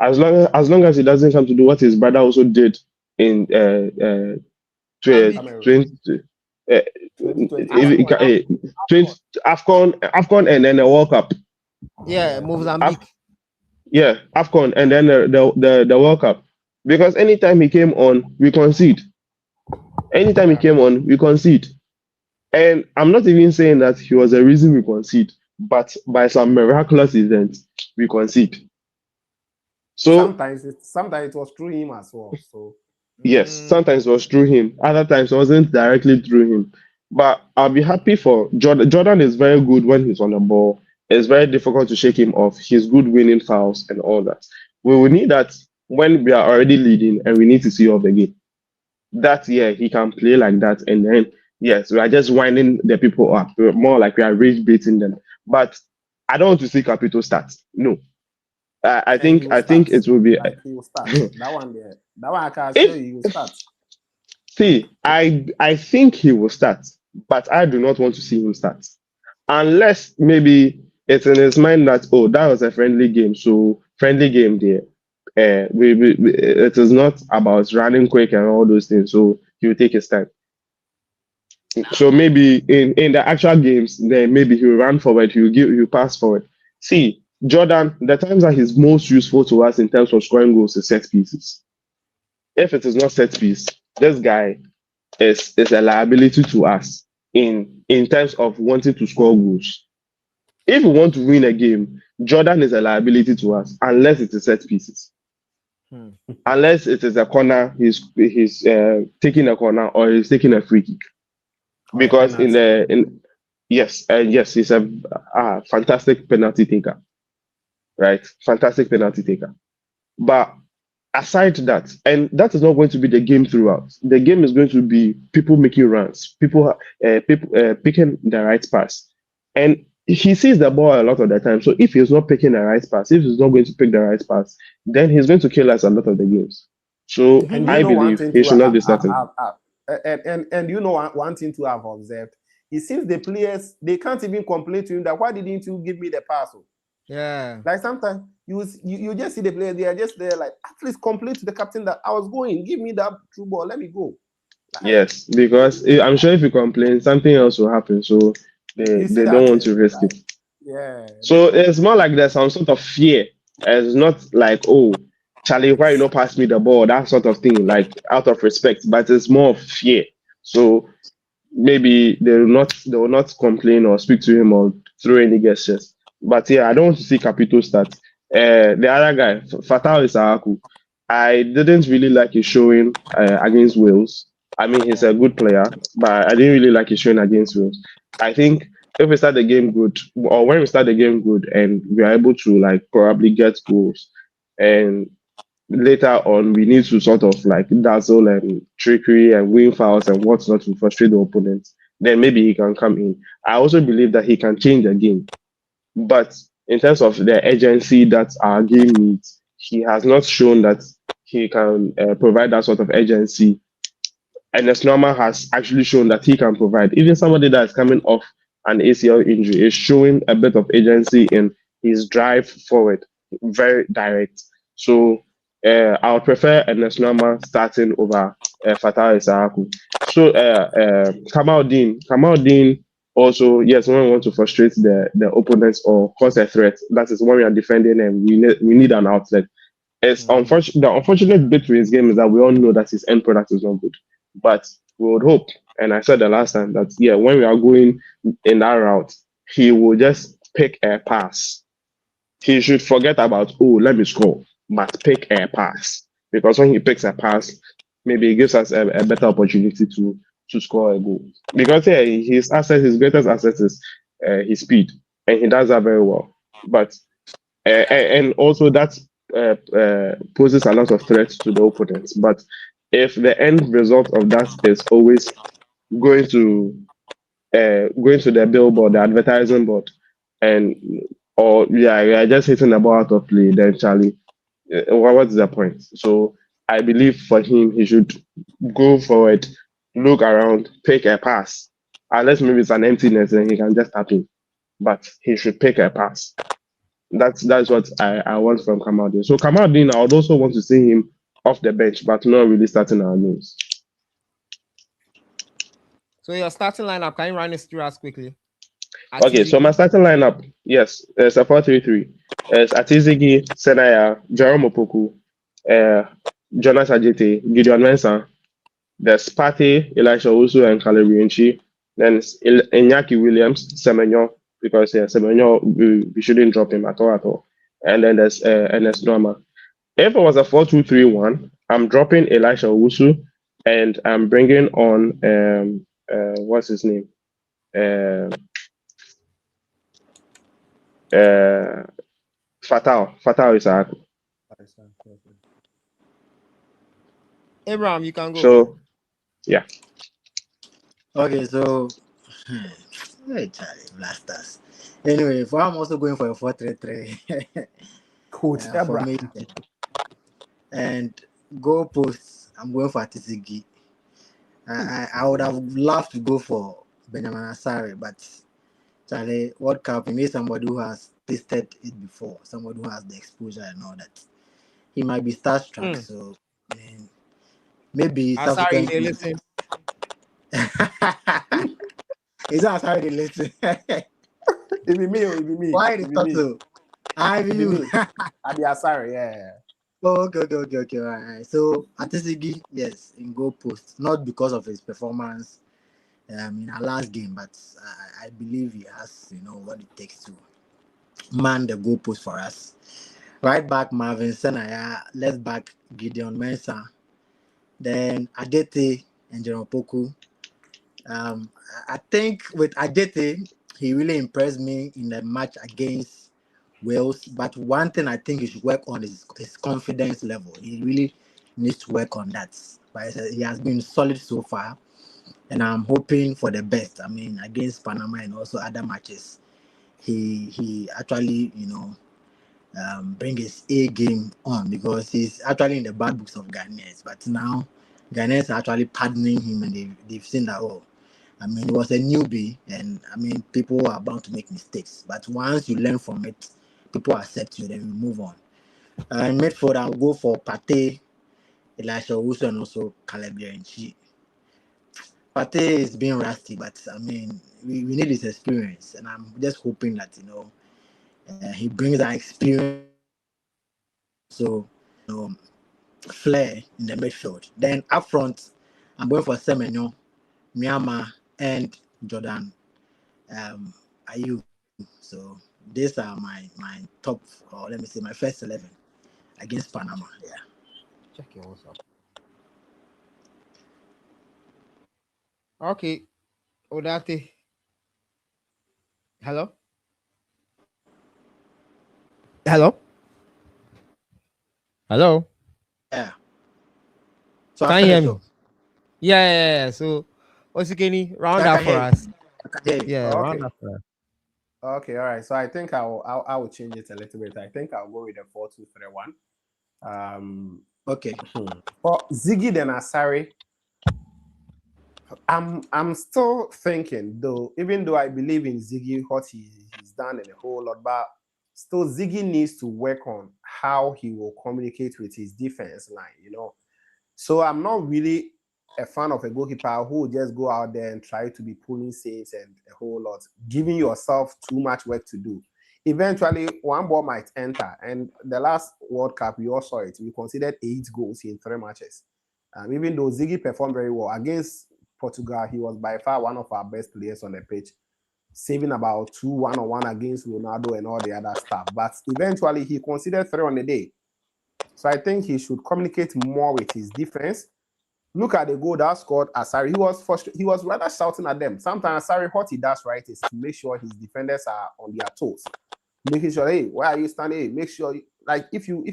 as long as he doesn't come to do what his brother also did in 2020 AFCON and then the World Cup. Yeah, Mozambique. AFCON and then the World Cup. Because anytime he came on, we concede. And I'm not even saying that he was the reason we concede, but by some miraculous event, we concede. So sometimes it was through him as well. So yes, sometimes it was through him. Other times it wasn't directly through him. But I'll be happy for Jordan. Jordan is very good when he's on the ball. It's very difficult to shake him off. He's good winning fouls and all that. We will need that when we are already leading and we need to see off the game. That he can play like that, and then yes, we are just winding the people up. We're more like we are rage baiting them. But I don't want to see Capito start. No. I think it will be. He will start. That one I can assure you, he will start. See, I think he will start, but I do not want to see him start, unless maybe it's in his mind that that was a friendly game, so friendly game there. It is not about running quick and all those things, so he will take his time. So maybe in the actual games, then maybe he will run forward, he will pass forward. See. Jordan, the times that he's most useful to us in terms of scoring goals is set pieces. If it is not set piece, this guy is a liability to us in terms of wanting to score goals. If we want to win a game, Jordan is a liability to us unless it is set pieces. Unless it is a corner, he's taking a corner or he's taking a free kick. Because yes, he's a fantastic penalty taker. Right, fantastic penalty taker. But aside that, and that is not going to be the game throughout. The game is going to be people making runs, people picking the right pass, and he sees the ball a lot of the time. So if he's not picking the right pass, if he's not going to pick the right pass, then he's going to kill us a lot of the games. So I believe he should not be starting. And you know one thing to have observed, it seems the players, they can't even complain to him that why didn't you give me the pass? Yeah. Like sometimes you just see the players, they are just there like, at least complain to the captain that I was going, give me that true ball, let me go. Like, yes, because I'm sure if you complain, something else will happen. So they don't want to risk it. Yeah. So it's more like there's some sort of fear. It's not like, Charlie, why you not pass me the ball? That sort of thing, like out of respect, but it's more of fear. So maybe they will not complain or speak to him or throw any gestures. But I don't want to see Capito start. The other guy, Fatal Isaaku, I didn't really like his showing against Wales. I mean, he's a good player, but I didn't really like his showing against Wales. I think if we start the game good, or when we start the game good, and we are able to like probably get goals, and later on we need to sort of like dazzle and trickery and win fouls and whatnot to frustrate the opponent, then maybe he can come in. I also believe that he can change the game. But in terms of the agency that our game needs, he has not shown that he can provide that sort of agency. And Norman has actually shown that he can provide. Even somebody that is coming off an ACL injury is showing a bit of agency in his drive forward, very direct. So I would prefer Ernest Norman starting over Fatal Isaaku. So Kamaldeen also, yes, when we want to frustrate the opponents or cause a threat, that is when we are defending and we need an outlet. It's unfortunate. The unfortunate bit with his game is that we all know that his end product is not good. But we would hope, and I said the last time that yeah, when we are going in that route, he will just pick a pass. He should forget about let me score, but pick a pass, because when he picks a pass, maybe it gives us a better opportunity to score a goal. Because yeah, his greatest asset is his speed, and he does that very well. But and also that poses a lot of threats to the opponents. But if the end result of that is always going to the billboard, the advertising board, and or yeah, we are just hitting the ball out of play, then Charlie, what's the point? So I believe for him, he should go forward, look around, pick a pass. Unless maybe it's an emptiness and he can just tap in. But he should pick a pass. That's what I want from Kamaldeen. So Kamaldeen, I would also want to see him off the bench, but not really starting our games. So your starting lineup, can you run this through us quickly? Okay, so my starting lineup, yes, it's a 4-3-3. It's Atizigi, Senaya, Jerome Opoku, Jonas Ajete, Gideon Mensah, there's Partey, Elisha Owusu, and Caleb Rienchi. Then it's Iñaki Williams, Semenyo, because yeah, Semenyo, we shouldn't drop him at all. And then there's Ernest Norma. If it was a 4-2-3-1, I'm dropping Elisha Owusu and I'm bringing on what's his name? Fatal Isaac. Abraham, you can go. So yeah. Okay, so hey Charlie, blasters. Anyway, for I'm also going for a 4-3-3 Coach formation. And goal posts, I'm going for Atizigi. I would have loved to go for Benjamin Asare, but Charlie, World Cup, he needs somebody who has tasted it before, somebody who has the exposure and all that. He might be starstruck, so maybe South Asare, African. they listen. Is that Asare they listen? It be me. Why is that so? I be you. I be Asare, yeah. Oh, okay. All right. So Atizigi, yes, in goal post, not because of his performance in our last game, but I believe he has, what it takes to man the goal post for us. Right back Marvin Senaya, left back Gideon Mensah, then Adete and Jerome Poku. I think with Adete, he really impressed me in the match against Wales. But one thing I think he should work on is his confidence level. He really needs to work on that. But he has been solid so far, and I'm hoping for the best. I mean, against Panama and also other matches, he actually bring his A game on, because he's actually in the bad books of Ghanaians. But now Ghanaians are actually pardoning him, and they've seen that he was a newbie, and people are bound to make mistakes. But once you learn from it, people accept you, then we move on. In midfield, I'll go for Partey, Elisha Owusu, and also Caleb Rienchi. Partey is being rusty, but we need his experience, and I'm just hoping that he brings that experience, so flair in the midfield. Then up front, I'm going for Semenyo, Myanmar, and Jordan Ayew. So these are my top, or let me say my first 11 against Panama. Yeah. Check your WhatsApp. Okay. Odate. Hello? Hello? Hello? Yeah. So Can I you hear finished. me? Yeah. So, Osikeni, round I up can for hear you. us. I can hear you. Yeah, round Okay. up for us. Okay, all right. So I think I will change it a little bit. I think I'll go with the 4-2-3-1. Okay. For Ziggy then Asari, I'm still thinking though, even though I believe in Ziggy, what he's done and a whole lot, but still Ziggy needs to work on how he will communicate with his defense line, So I'm not really a fan of a goalkeeper who will just go out there and try to be pulling saves and a whole lot, giving yourself too much work to do. Eventually, one ball might enter. And the last World Cup, we all saw it. We considered 8 goals in 3 matches. Even though Ziggy performed very well against Portugal, he was by far one of our best players on the pitch, saving about 2 1-on-1 against Ronaldo and all the other stuff. But eventually, he considered 3 on the day. So I think he should communicate more with his defense. Look at the goal that scored Asari. He was rather shouting at them. Sometimes Asari, what he does right is to make sure his defenders are on their toes, making sure, hey, why are you standing? Hey, make sure, like if you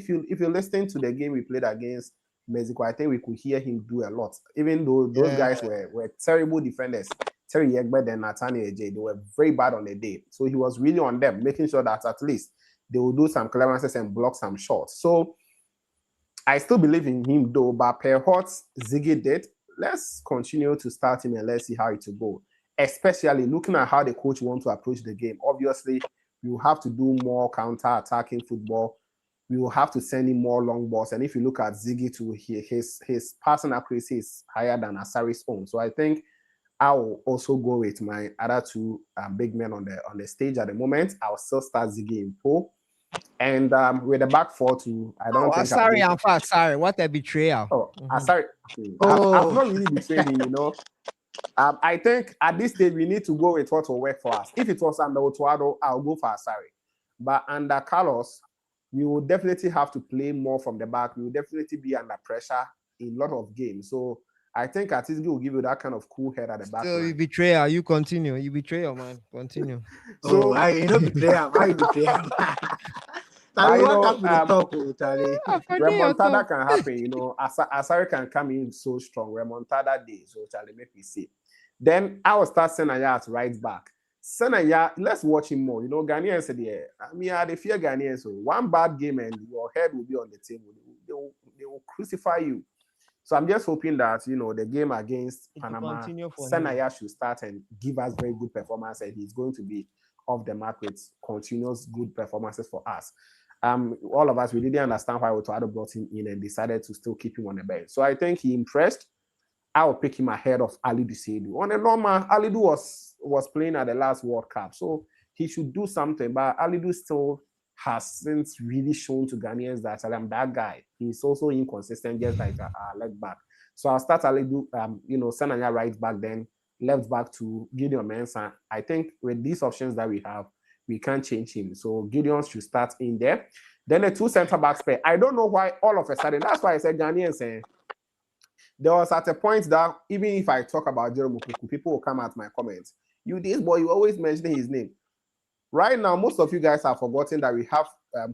listen to the game we played against Mexico, I think we could hear him do a lot. Even though those guys were terrible defenders, Terry Yegbed and Nathaniel J, they were very bad on the day. So he was really on them, making sure that at least they will do some clearances and block some shots. So I still believe in him though, but per what Ziggy did, let's continue to start him and let's see how it will go. Especially looking at how the coach wants to approach the game. Obviously, you have to do more counter-attacking football. We will have to send him more long balls. And if you look at Ziggy too, his passing accuracy is higher than Asari's own. So I think I will also go with my other two big men on the stage at the moment. I'll still start Ziggy in pole. And with the back 4-2, I don't think. Sorry, I'm fast. Sorry, what a betrayal. Oh, sorry. I've not really betrayed him. I think at this stage we need to go with what will work for us. If it was under Otuado, I'll go for Asari. But under Carlos, we will definitely have to play more from the back. We will definitely be under pressure in a lot of games. So I think Atizgi will give you that kind of cool head at the back. So you betrayer, you continue. You betrayer, man. Continue. So I betray him. I betray him. Remontada can happen, Asari can come in so strong. Remontada day, so Charlie make me see. Then I will start Senaya at right back. Senaya, let's watch him more. Ghanaians said, they fear Ghanaians. So one bad game and your head will be on the table. They will crucify you. So I'm just hoping that, the game against Panama, Senaya should start and give us very good performance, and he's going to be off the mark with continuous good performances for us. All of us, we didn't understand why Otuado brought him in and decided to still keep him on the bench. So I think he impressed. I will pick him ahead of Alidu Seidu. On a normal, Alidu was playing at the last World Cup, so he should do something. But Alidu still hasn't really shown to Ghanaians that I'm that guy. He's also inconsistent, just like a leg back. So I'll start Alidu, Senanya right back, then left back to Gideon Mensah. I think with these options that we have, we can't change him. So Gideon should start in there. Then the 2 center backs pair. I don't know why all of a sudden, that's why I said Ghanaians. There was at a point that even if I talk about Jerome Opoku, people will come at my comments. This boy, you always mention his name. Right now, most of you guys have forgotten that we have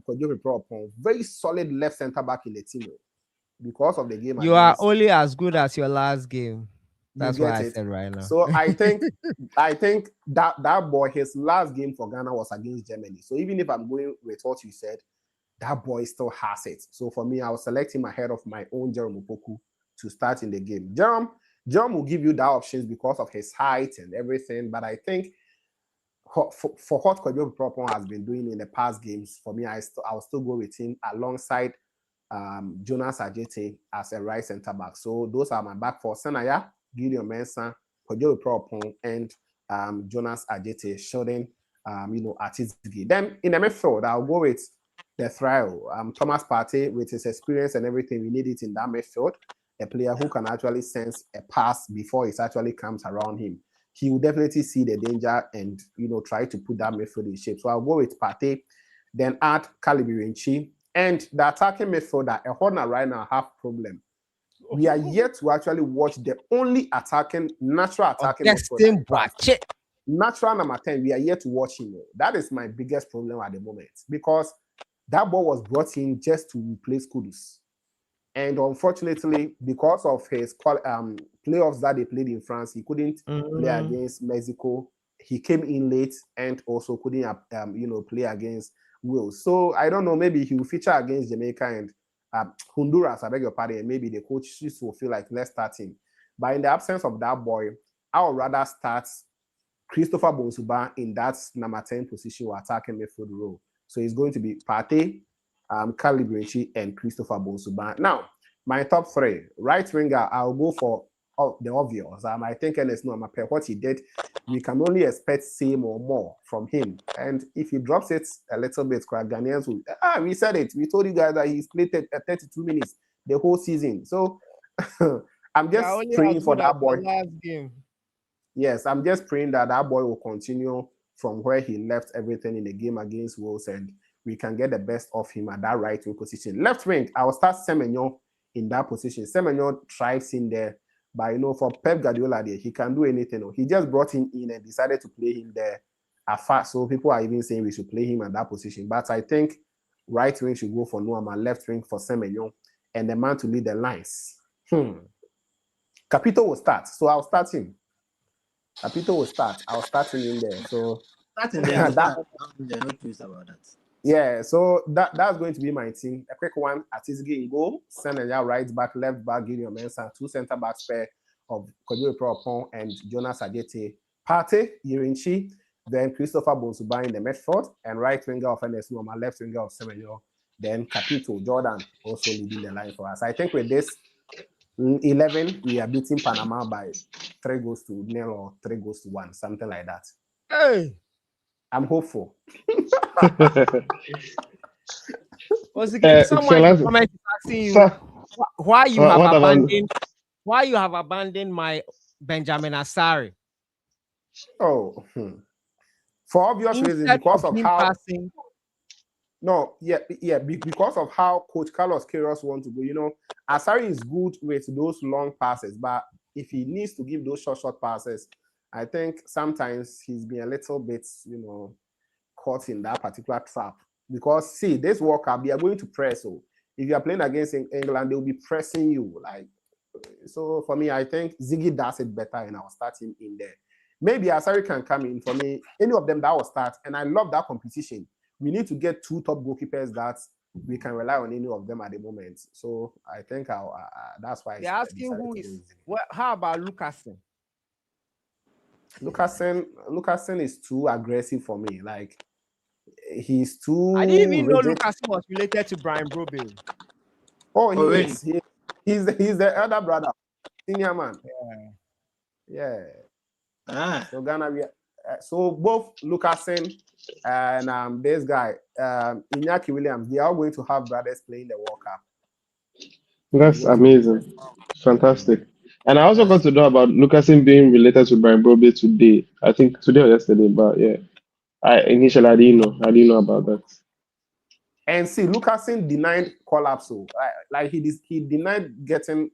Kojo Pipro, very solid left center back in the team because of the game. You are only as good as your last game. That's what I said right now. So I think that boy, his last game for Ghana was against Germany. So even if I'm going with what you said, that boy still has it. So for me, I will select him ahead of my own Jerome Opoku to start in the game. Jerome will give you that options because of his height and everything. But I think for what Kojo Pipro has been doing in the past games, for me, I will still go with him alongside Jonas Ajete as a right center back. So those are my back four: Senaya, Gideon Mensah, Kojo Pipro, and Jonas Ajete showing Atizigi. Then in the midfield, I'll go with the trio. Thomas Partey, with his experience and everything, we need it in that midfield. A player who can actually sense a pass before it actually comes around him. He will definitely see the danger and try to put that midfield in shape. So I'll go with Partey, then add Kalibirinchi And the attacking midfielder, a Horner right now have problem. We are yet to actually watch the only natural attacking midfielder. Natural number 10, we are yet to watch him. That is my biggest problem at the moment, because that ball was brought in just to replace Kudus. And unfortunately, because of his playoffs that they played in France, he couldn't play against Mexico. He came in late and also couldn't, play against Wales. So I don't know, maybe he will feature against Jamaica and Honduras, I beg your pardon, and maybe the coaches will feel like, let's start him. But in the absence of that boy, I would rather start Christopher Bonsuba in that number 10 position or attacking midfield role. So it's going to be Partey, Khalil Ibrahimovic, and Christopher Bonsuba. Now, my top three. Right winger, I'll go for the obvious. I think Ernest Nuamapẹ, what he did, we can only expect same or more from him. And if he drops it a little bit, Ghanaians will, we said it. We told you guys that he's played 32 minutes the whole season. So I'm just praying for that boy. Yes, I'm just praying that that boy will continue from where he left everything in the game against Wales, and we can get the best of him at that right wing position. Left wing, I will start Semenyo in that position. Semenyo thrives in there, but for Pep Guardiola, he can do anything. He just brought him in and decided to play him there at first. So people are even saying we should play him at that position. But I think right wing should go for Nuama, left wing for Semenyo, and the man to lead the lines. Capito will start, so I'll start him. Capito will start. I'll start him in there. So starting there, no truth about that. Yeah, so that's going to be my team. A quick one: Atizigi in goal, Semenyo right back, left back, Gideon Mensah, 2 centre backs pair of Kodjo Ipro-Opon and Jonas Adjetey. Partey, Irinchi, then Christopher Bonsuba in the midfield, and right winger of Ernest Nuamapẹ, left winger of Semenyo, then Capito Jordan also leading the line for us. I think with this 11, we are beating Panama by 3-0 or 3-1, something like that. Hey, I'm hopeful. Someone in the comments is asking you why you have abandoned my Benjamin Asari. Oh, for obvious reasons, because of how passing. Because of how Coach Carlos Queiroz wants to go. Asari is good with those long passes, but if he needs to give those short passes, I think sometimes he's been a little bit, caught in that particular trap. Because see, this World Cup, they are going to press. So if you are playing against England, they will be pressing you. So for me, I think Ziggy does it better, and I'll start him in there. Maybe Asari can come in for me. Any of them that will start, and I love that competition. We need to get 2 top goalkeepers that we can rely on any of them at the moment. So I think that's why they're asking who is. How about Lucasen? Lucasen is too aggressive for me. He's too. I didn't even know Lucasen was related to Brian Brobbey. Oh, he is. He's the elder brother, senior man. Yeah. So Ghana, so both Lucasen and this guy, Iñaki Williams, they are going to have brothers playing the World Cup. That's amazing. Fantastic. And I also got to know about Lucasen being related to Brian Brobbey today. I think today or yesterday, but yeah. I didn't know about that. And see, Lucasen denied collapse. He denied getting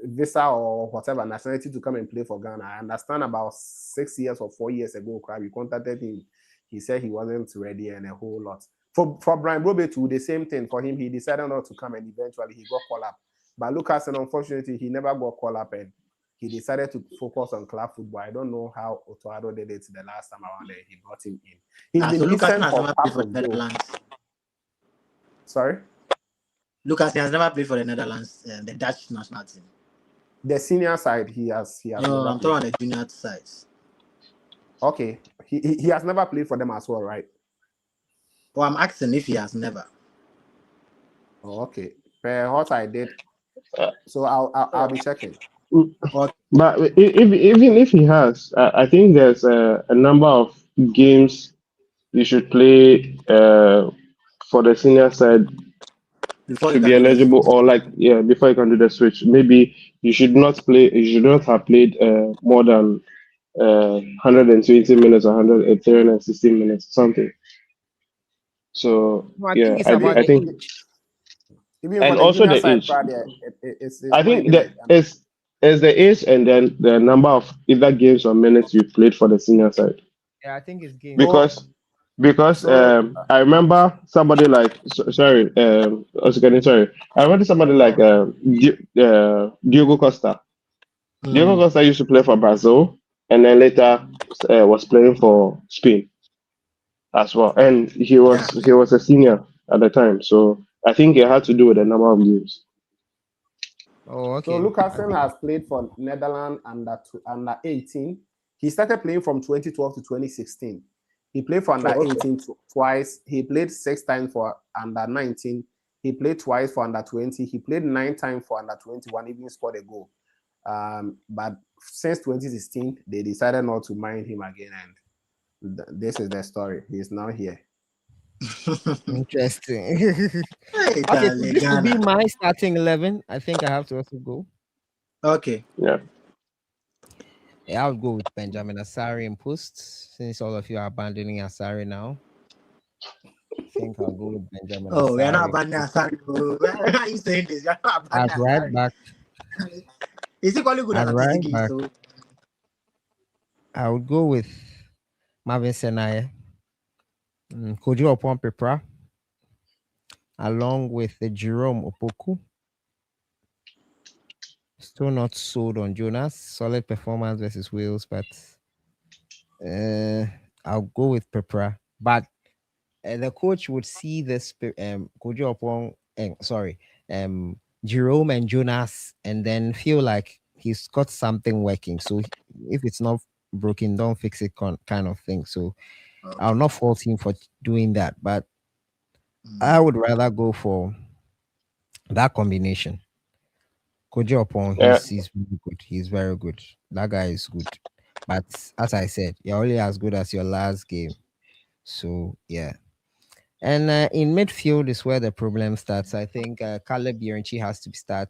visa or whatever nationality to come and play for Ghana. I understand about 6 years or 4 years ago, we contacted him. He said he wasn't ready and a whole lot. For Brian Brobbey too, the same thing for him. He decided not to come and eventually he got called up. But Lucasen, unfortunately, he never got called up and he decided to focus on club football. I don't know how Otoado did it the last time around there. He brought him in. He's been decent for Netherlands. Sorry? Lucasen has never played for the Netherlands, the Dutch national team. The senior side, he has. No, I'm talking on the junior side. Okay, he has never played for them as well, right? Well, I'm asking if he has never. Oh, okay. What I did, so I'll be checking. But even if he has, I think there's a number of games you should play for the senior side to be eligible, or before you can do the switch. Maybe you should not have played more than 120 minutes or 360 minutes, something. So No, I yeah, think it's about I the think, age. Even and for the also junior the side, age. it's I not think even that is the age and then the number of either games or minutes you played for the senior side. Yeah, I think it's games. so Because so I remember somebody like sorry I was getting sorry. I remember somebody like Diogo Costa. Diogo Mm. Costa used to play for Brazil and then later was playing for Spain as well. And Yeah. he was a senior at the time. So I think it had to do with the number of games. Oh, So okay. Lucasen has played for Netherlands under 18. He started playing from 2012 to 2016. He played for under Oh, okay. 18 twice. He played 6 times for under 19. He played twice for under 20. He played 9 times for under 21. Even scored a goal. But since 2016, they decided not to mind him again, and this is the story. He is now here. Interesting. Hey, Okay, so darling, this will be Ghana. my starting 11. I think I have to also go. Okay. Yeah. Yeah, I'll go with Benjamin Asari in post, since all of you are abandoning Asari now. I think I'll go with Benjamin Oh, we are not Asari abandoning Asari. Why are you saying this? We are not as abandoning right Asari. back. Is he quite good As at right Atizigi? back, So, I would go with Marvin Senaya, Kojo Opon Pepra, along with the Jerome Opoku. Still not sold on Jonas. Solid performance versus Wales, but I'll go with Pepra. But the coach would see this Kojo Opon, Jerome and Jonas, and then feel like he's got something working. So if it's not broken, don't fix it, kind of thing. So I'll not fault him for doing that, but I would rather go for that combination. Kojo Opon, Yeah. he's really good. He's very good. That guy is good. But as I said, you're only as good as your last game. So yeah. And in midfield is where the problem starts. I think Caleb Bianchi has to start.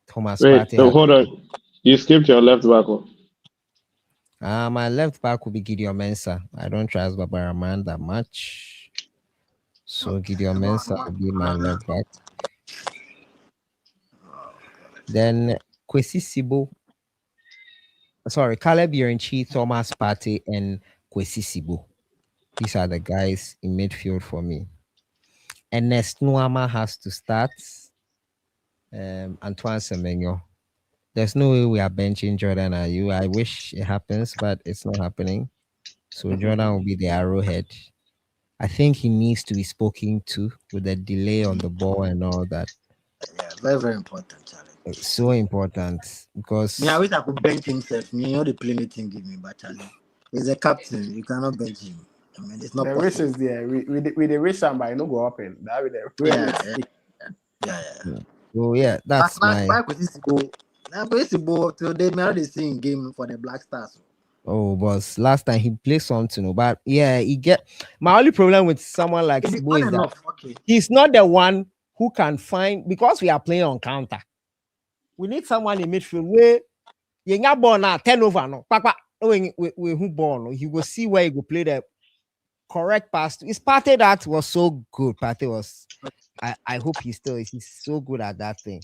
Thomas Wait, Partey has. hold on. You skipped your left back one. My left back will be Gideon Mensah. I don't trust Babaraman that much. So Gideon Mensah will be my left back. Then Kwesi Sibo. Sorry, Caleb Bianchi, Thomas Partey, and Kwesi Sibo. These are the guys in midfield for me. Ernest Nuama has to start. Antoine Semenyo. There's no way we are benching Jordan Ayew. I wish it happens, but it's not happening. So Jordan will be the arrowhead. I think he needs to be spoken to with the delay on the ball and all that. yeah, very, very important, Charlie. It's so important because Me, I wish I could bench himself. Me, all the play anything give me, but Charlie, he's a captain. You cannot bench him. I mean, it's not The wish possible. is there. We the wish and by no go up in that with the Yeah. so yeah, that's my. Why could this go? Now, basically, today, me already seeing game for the Black Stars. Oh, boss. Last time he played something, but yeah, he get my only problem with someone like It's Sibo is that enough. Okay. he's not the one who can find, because we are playing on counter. We need someone in midfield where you got ball now, turnover no. Papa, we who ball no. He will see where he will play the correct pass. It's Partey that was so good. Partey was. I hope he's so good at that thing,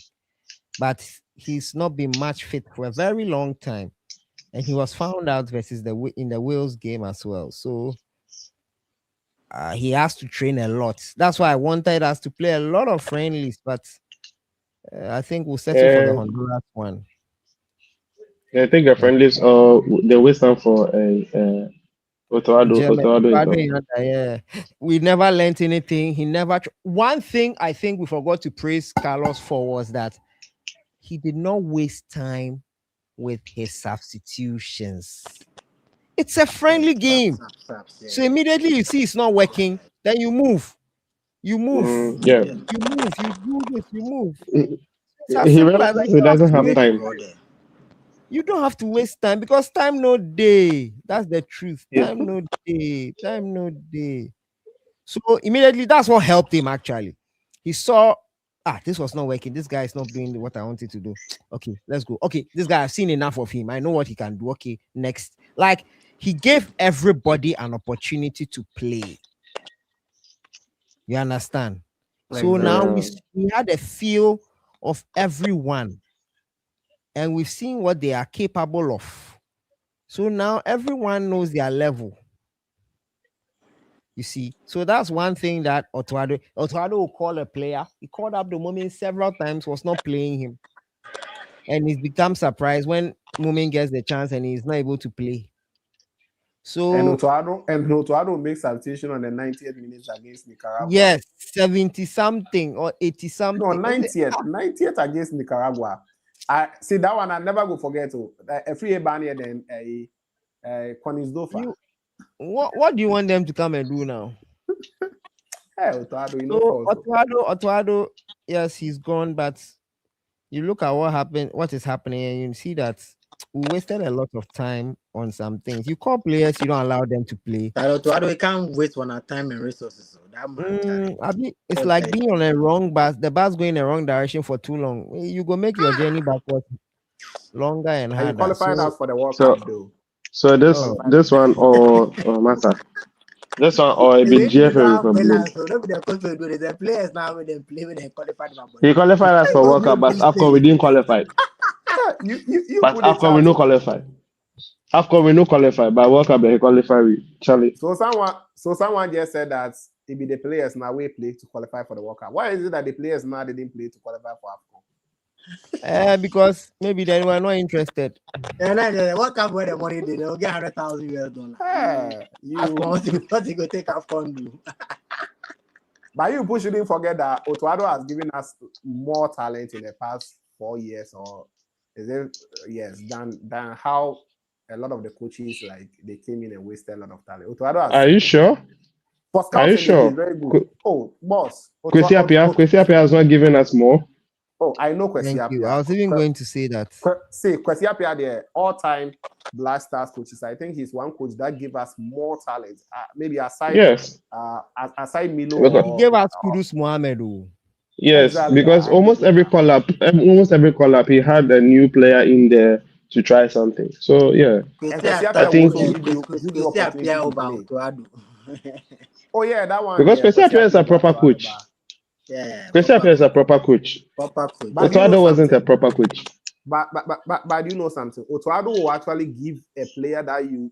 but he's not been match fit for a very long time. And he was found out versus in the Wales game as well. So he has to train a lot. That's why I wanted us to play a lot of friendlies, but I think we'll settle for the Honduras one. I think the friendlies they will stand for a Otoado. Yeah. We never learned anything. He never. One thing I think we forgot to praise Carlos for was that he did not waste time with his substitutions. It's a friendly game. So immediately you see it's not working, then you move. You move. Yeah. You move. You do this. You move. He doesn't have time. You don't have to waste time because time no day. That's the truth. Yeah. Time no day. Time no day. So immediately that's what helped him actually. He saw, this was not working. This guy is not doing what I wanted to do. Okay, let's go. Okay, this guy, I've seen enough of him. I know what he can do. Okay, next. Like he gave everybody an opportunity to play. You understand? So now we had a feel of everyone, and we've seen what they are capable of. So now everyone knows their level. You see, so that's one thing that Otuado will call a player. He called up the Moment several times, was not playing him, and he's become surprised when Moment gets the chance and he's not able to play. So and Otuado makes substitution on the 90th minutes against Nicaragua. Yes, 70 something or 80 something. No, 90th against Nicaragua. I see that one. I never go forget. A free banner then a Konisdorfer. What do you want them to come and do now? Hey, Otuado, you know. Otuado, yes, he's gone, but you look at what is happening, and you see that we wasted a lot of time on some things. You call players, you don't allow them to play. Otuado, we can't waste on our time and resources. So that it's like being on a wrong bus. The bus going in the wrong direction for too long. You go make your journey backwards longer and harder. Are you qualifying us for the World Cup, though? So this one or matter. This one or a big GFA problem. The players now when they play when they qualified. He qualified us for World Cup, but after we didn't qualify. But after we no qualify. After we no qualify, but World Cup he qualify with Charlie. So someone just said that it be the players now we play to qualify for the World Cup. Why is it that the players now didn't play to qualify for AFCON? Because maybe they were not interested. The World Cup where the money they'll get $100,000. What you go take AFCON do? But you shouldn't forget that Otuado has given us more talent in the past 4 years, or is it than how a lot of the coaches like they came in and wasted a lot of talent. Otuado has, are you sure? Are you sure? Very good. Oh, boss. Kwesi Appiah has not given us more. Oh, I know Kwesi Appiah. I was even going to say that. Kwesi Appiah, the all-time Black Stars coaches. I think he's one coach that gave us more talent. Maybe aside Milo. He gave us Kudus Mohamed. Yes, exactly. Because almost every call-up, he had a new player in there to try something. So yeah, I think. Oh yeah, that one. Because Kwesi Appiah is a proper coach. Yeah, Kwesi Appiah is a proper coach. Otuado wasn't a proper coach. But you know something? Otuado will actually give a player that you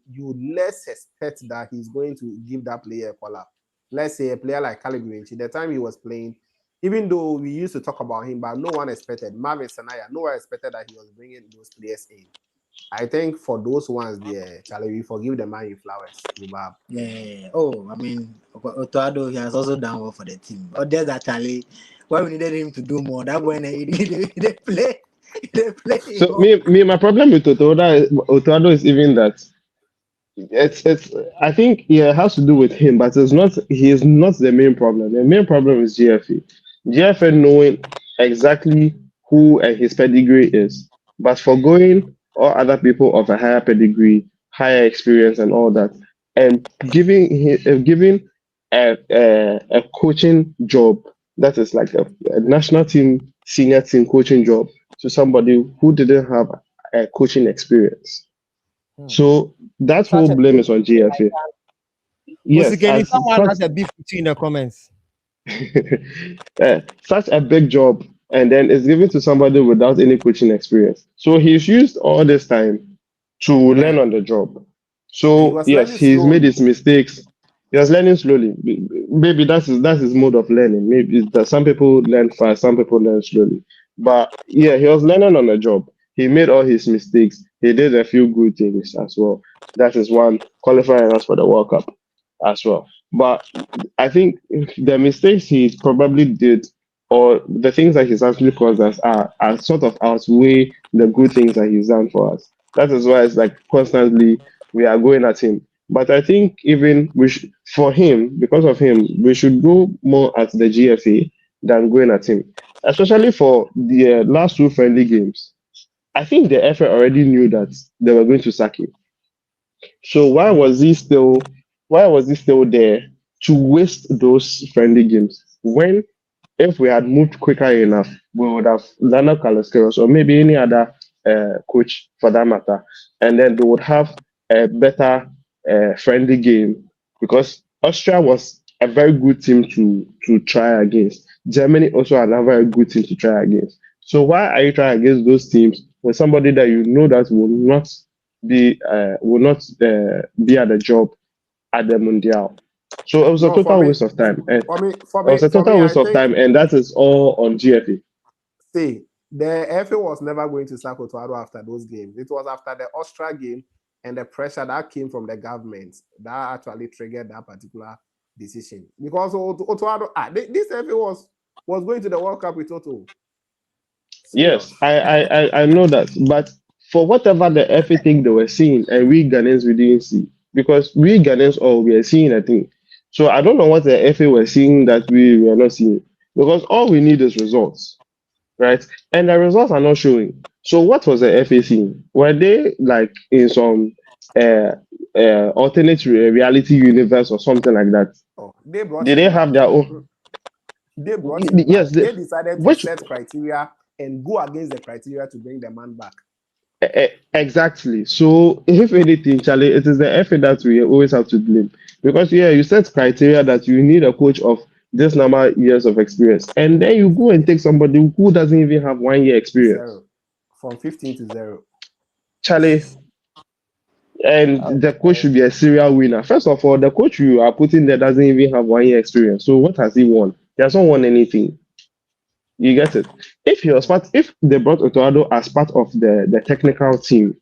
less expect that he's going to give that player a call-up. Let's say a player like Caleb Grinchi, the time he was playing, even though we used to talk about him, but no one expected Marvin Sanaya, no one expected that he was bringing those players in. I think for those ones there, Charlie, we forgive the man in flowers. Yeah. Oh, I mean, Otuado, he has also done well for the team. But there's actually why we needed him to do more. That when they play. So my problem with Otuado is even that it's I think it has to do with him, but he is not the main problem. The main problem is GFA. GFA knowing exactly who and his pedigree is, but for going or other people of a higher pedigree, higher experience, and all that, and giving a coaching job that is like a national team, senior team coaching job to somebody who didn't have a coaching experience. So that whole blame is on GFA. Yes, someone has a beef between the comments. Such a big job, and then it's given to somebody without any coaching experience. So he's used all this time to learn on the job. So yes, he's made his mistakes. He was learning slowly. Maybe that's his mode of learning. Maybe that some people learn fast, some people learn slowly. But yeah, he was learning on the job. He made all his mistakes. He did a few good things as well. That is one qualifying us for the World Cup as well. But I think the mistakes he probably did, or the things that he's actually caused us, are sort of outweigh the good things that he's done for us. That is why it's like constantly we are going at him. But I think even for him, because of him, we should go more at the GFA than going at him. Especially for the last two friendly games. I think the FA already knew that they were going to sack him. So why was he still there to waste those friendly games? When if we had moved quicker enough, we would have Lana Kalaskeros or maybe any other coach for that matter, and then they would have a better friendly game, because Austria was a very good team to try against. Germany also are a very good team to try against. So why are you trying against those teams with somebody that you know that will not be at the job at the Mundial? So it was a No, total waste of time, and for it was me, a for total me, I waste of think time, and that is all on GFA. see the FA was never going to sack Otuado after those games. It was after the Austria game and the pressure that came from the government that actually triggered that particular decision. Because Otuado, this FA was going to the World Cup with Toto. Yes, Serious. I know that, but for whatever the FA thing they were seeing, and we Ghanaians we didn't see, because we Ghanaians all we are seeing a thing. So I don't know what the FA were seeing that we were not seeing, because all we need is results, right? And the results are not showing. So what was the FA seeing? Were they like in some uh, alternate reality universe or something like that? Oh, they brought Did they him back. have their own? They brought him back. Yes, They decided to which set criteria and go against the criteria to bring the man back. Exactly. So, if anything, Charlie, it is the effort that we always have to blame. Because, yeah, you set criteria that you need a coach of this number of years of experience. And then you go and take somebody who doesn't even have 1 year experience. Zero. From 15 to 0. Charlie, and the coach should be a serial winner. First of all, the coach you are putting there doesn't even have 1 year experience. So, what has he won? He hasn't won anything. You get it? If they brought Otoado as part of the technical team,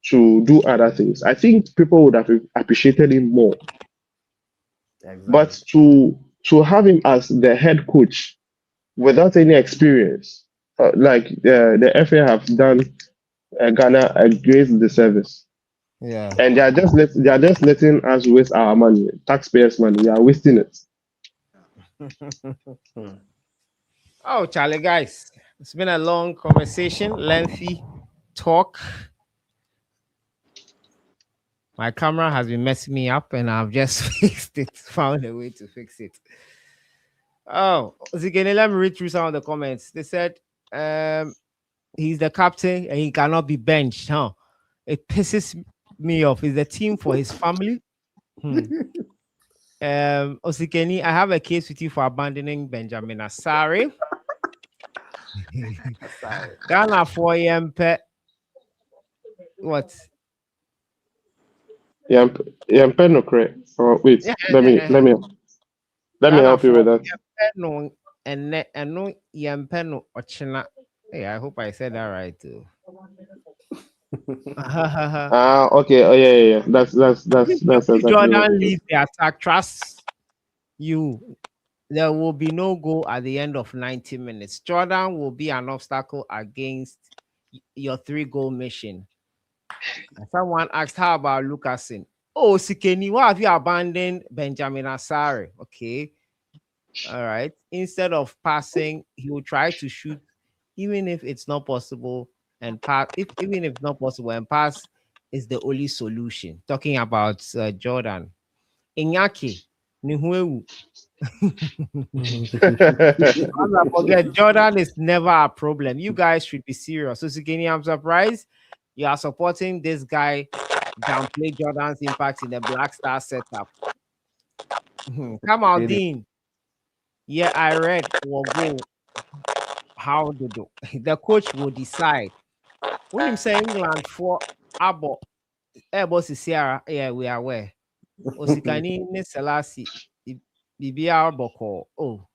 to do other things, I think people would have appreciated him more. Exactly. But to have him as the head coach without any experience, like the FA have done Ghana a great disservice, Yeah. and they are just letting us waste our money, taxpayers' money. We are wasting it. Oh, Charlie, guys, it's been a long conversation, lengthy talk. My camera has been messing me up, and I've just fixed it, found a way to fix it. Oh, Zigene, let me read through some of the comments. They said he's the captain and he cannot be benched, huh? It pisses me off. Is the team for his family? Osikeni, I have a case with you for abandoning Benjamin Asare. Ghana for Yempe. What? Yempe no correct. Oh, wait, let me help you with that. No, and no Yempe no Ochina. Hey, I hope I said that right too. Okay. Oh yeah. That's exactly what Jordan it is. leads the attack. Trust you. There will be no goal at the end of 90 minutes. Jordan will be an obstacle against your 3-goal mission. Someone asked, how about Lucasen? Oh, Sikeni, why have you abandoned Benjamin Asare? Okay. All right. Instead of passing, he will try to shoot, even if it's not possible, and pass. Even if not possible, and pass is the only solution. Talking about Jordan. Inyaki, Nihuewu. Forget Jordan is never a problem. You guys should be serious. So Sikeni, I'm surprised you are supporting this guy downplay Jordan's impact in the Black Star setup. Come on, Dean. Yeah, I read will go. How to do. The coach will decide. When you say England for Abo, Airbus Sierra, yeah, we are aware. Osikani ne Selassie, BBR Boko. Oh,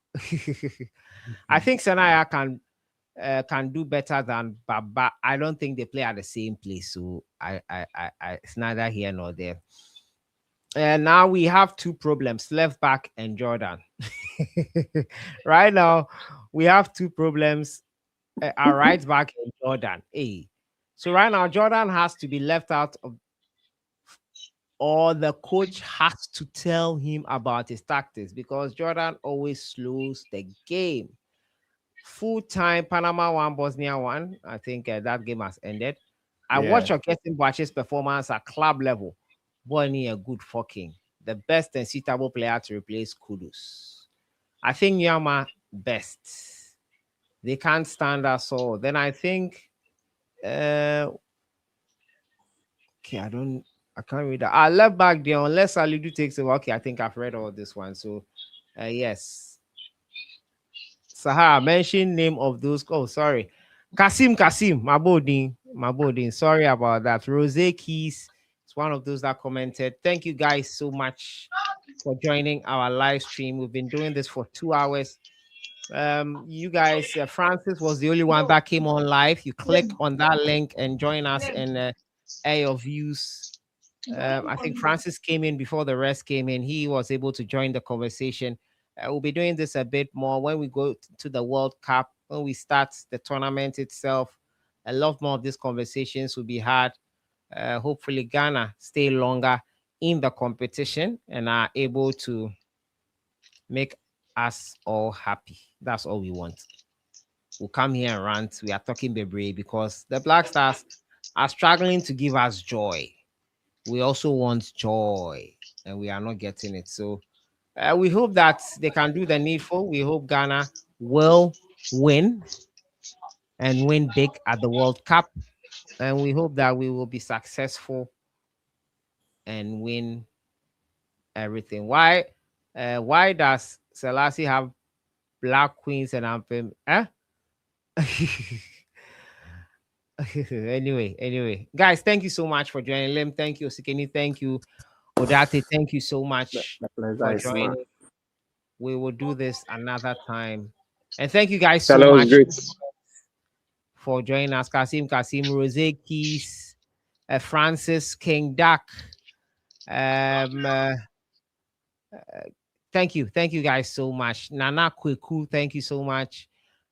I think Senaya can do better than Baba. I don't think they play at the same place, so I it's neither here nor there. And now we have 2 problems: left back and Jordan. Right now, we have 2 problems: our right back and Jordan. Hey, so right now Jordan has to be left out of, or the coach has to tell him about his tactics, because Jordan always slows the game. Full time Panama 1, Bosnia 1. I think that game has ended. I watch Orkesin Boache's performance at club level. Boy, need a good fucking the best and suitable player to replace Kudus. I think Yama best. They can't stand us all. Then I think okay, I don't I can't read that. I left back there unless Alidu takes over. Okay, I think I've read all this one. So, yes. Sahara, mention name of those. Oh, sorry. Kasim, Mabodin. Sorry about that. Rose Keys is one of those that commented. Thank you guys so much for joining our live stream. We've been doing this for 2 hours. You guys, Francis was the only one that came on live. You click on that link and join us and air your views. I think Francis came in before the rest came in. He was able to join the conversation. We'll be doing this a bit more when we go to the World Cup, when we start the tournament itself. A lot more of these conversations will be had. Hopefully, Ghana stay longer in the competition and are able to make us all happy. That's all we want. We'll come here and rant. We are talking Bebre because the Black Stars are struggling to give us joy. We also want joy, and we are not getting it. So we hope that they can do the needful. We hope Ghana will win and win big at the World Cup. And we hope that we will be successful and win everything. Why does Selassie have Black Queens and Anthem? Anyway, guys, thank you so much for joining. Lim, thank you. Sikeni, thank you. Odate, thank you so much for joining. We will do this another time. And thank you guys so much for joining us. Kasim, Rose Keys, Francis, King Duck. Thank you guys so much. Nana Kweku, thank you so much.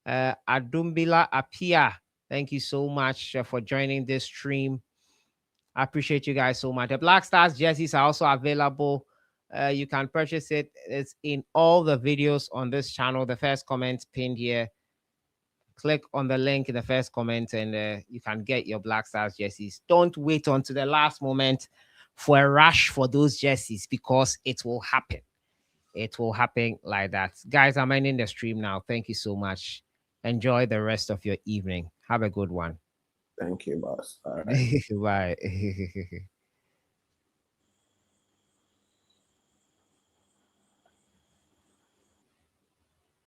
Adumbila Apia, thank you so much for joining this stream. I appreciate you guys so much. The Black Stars jerseys are also available. You can purchase it. It's in all the videos on this channel. The first comment pinned here. Click on the link in the first comment and you can get your Black Stars jerseys. Don't wait until the last moment for a rush for those jerseys because it will happen. It will happen like that. Guys, I'm ending the stream now. Thank you so much. Enjoy the rest of your evening. Have a good one. Thank you, boss. All right. Bye.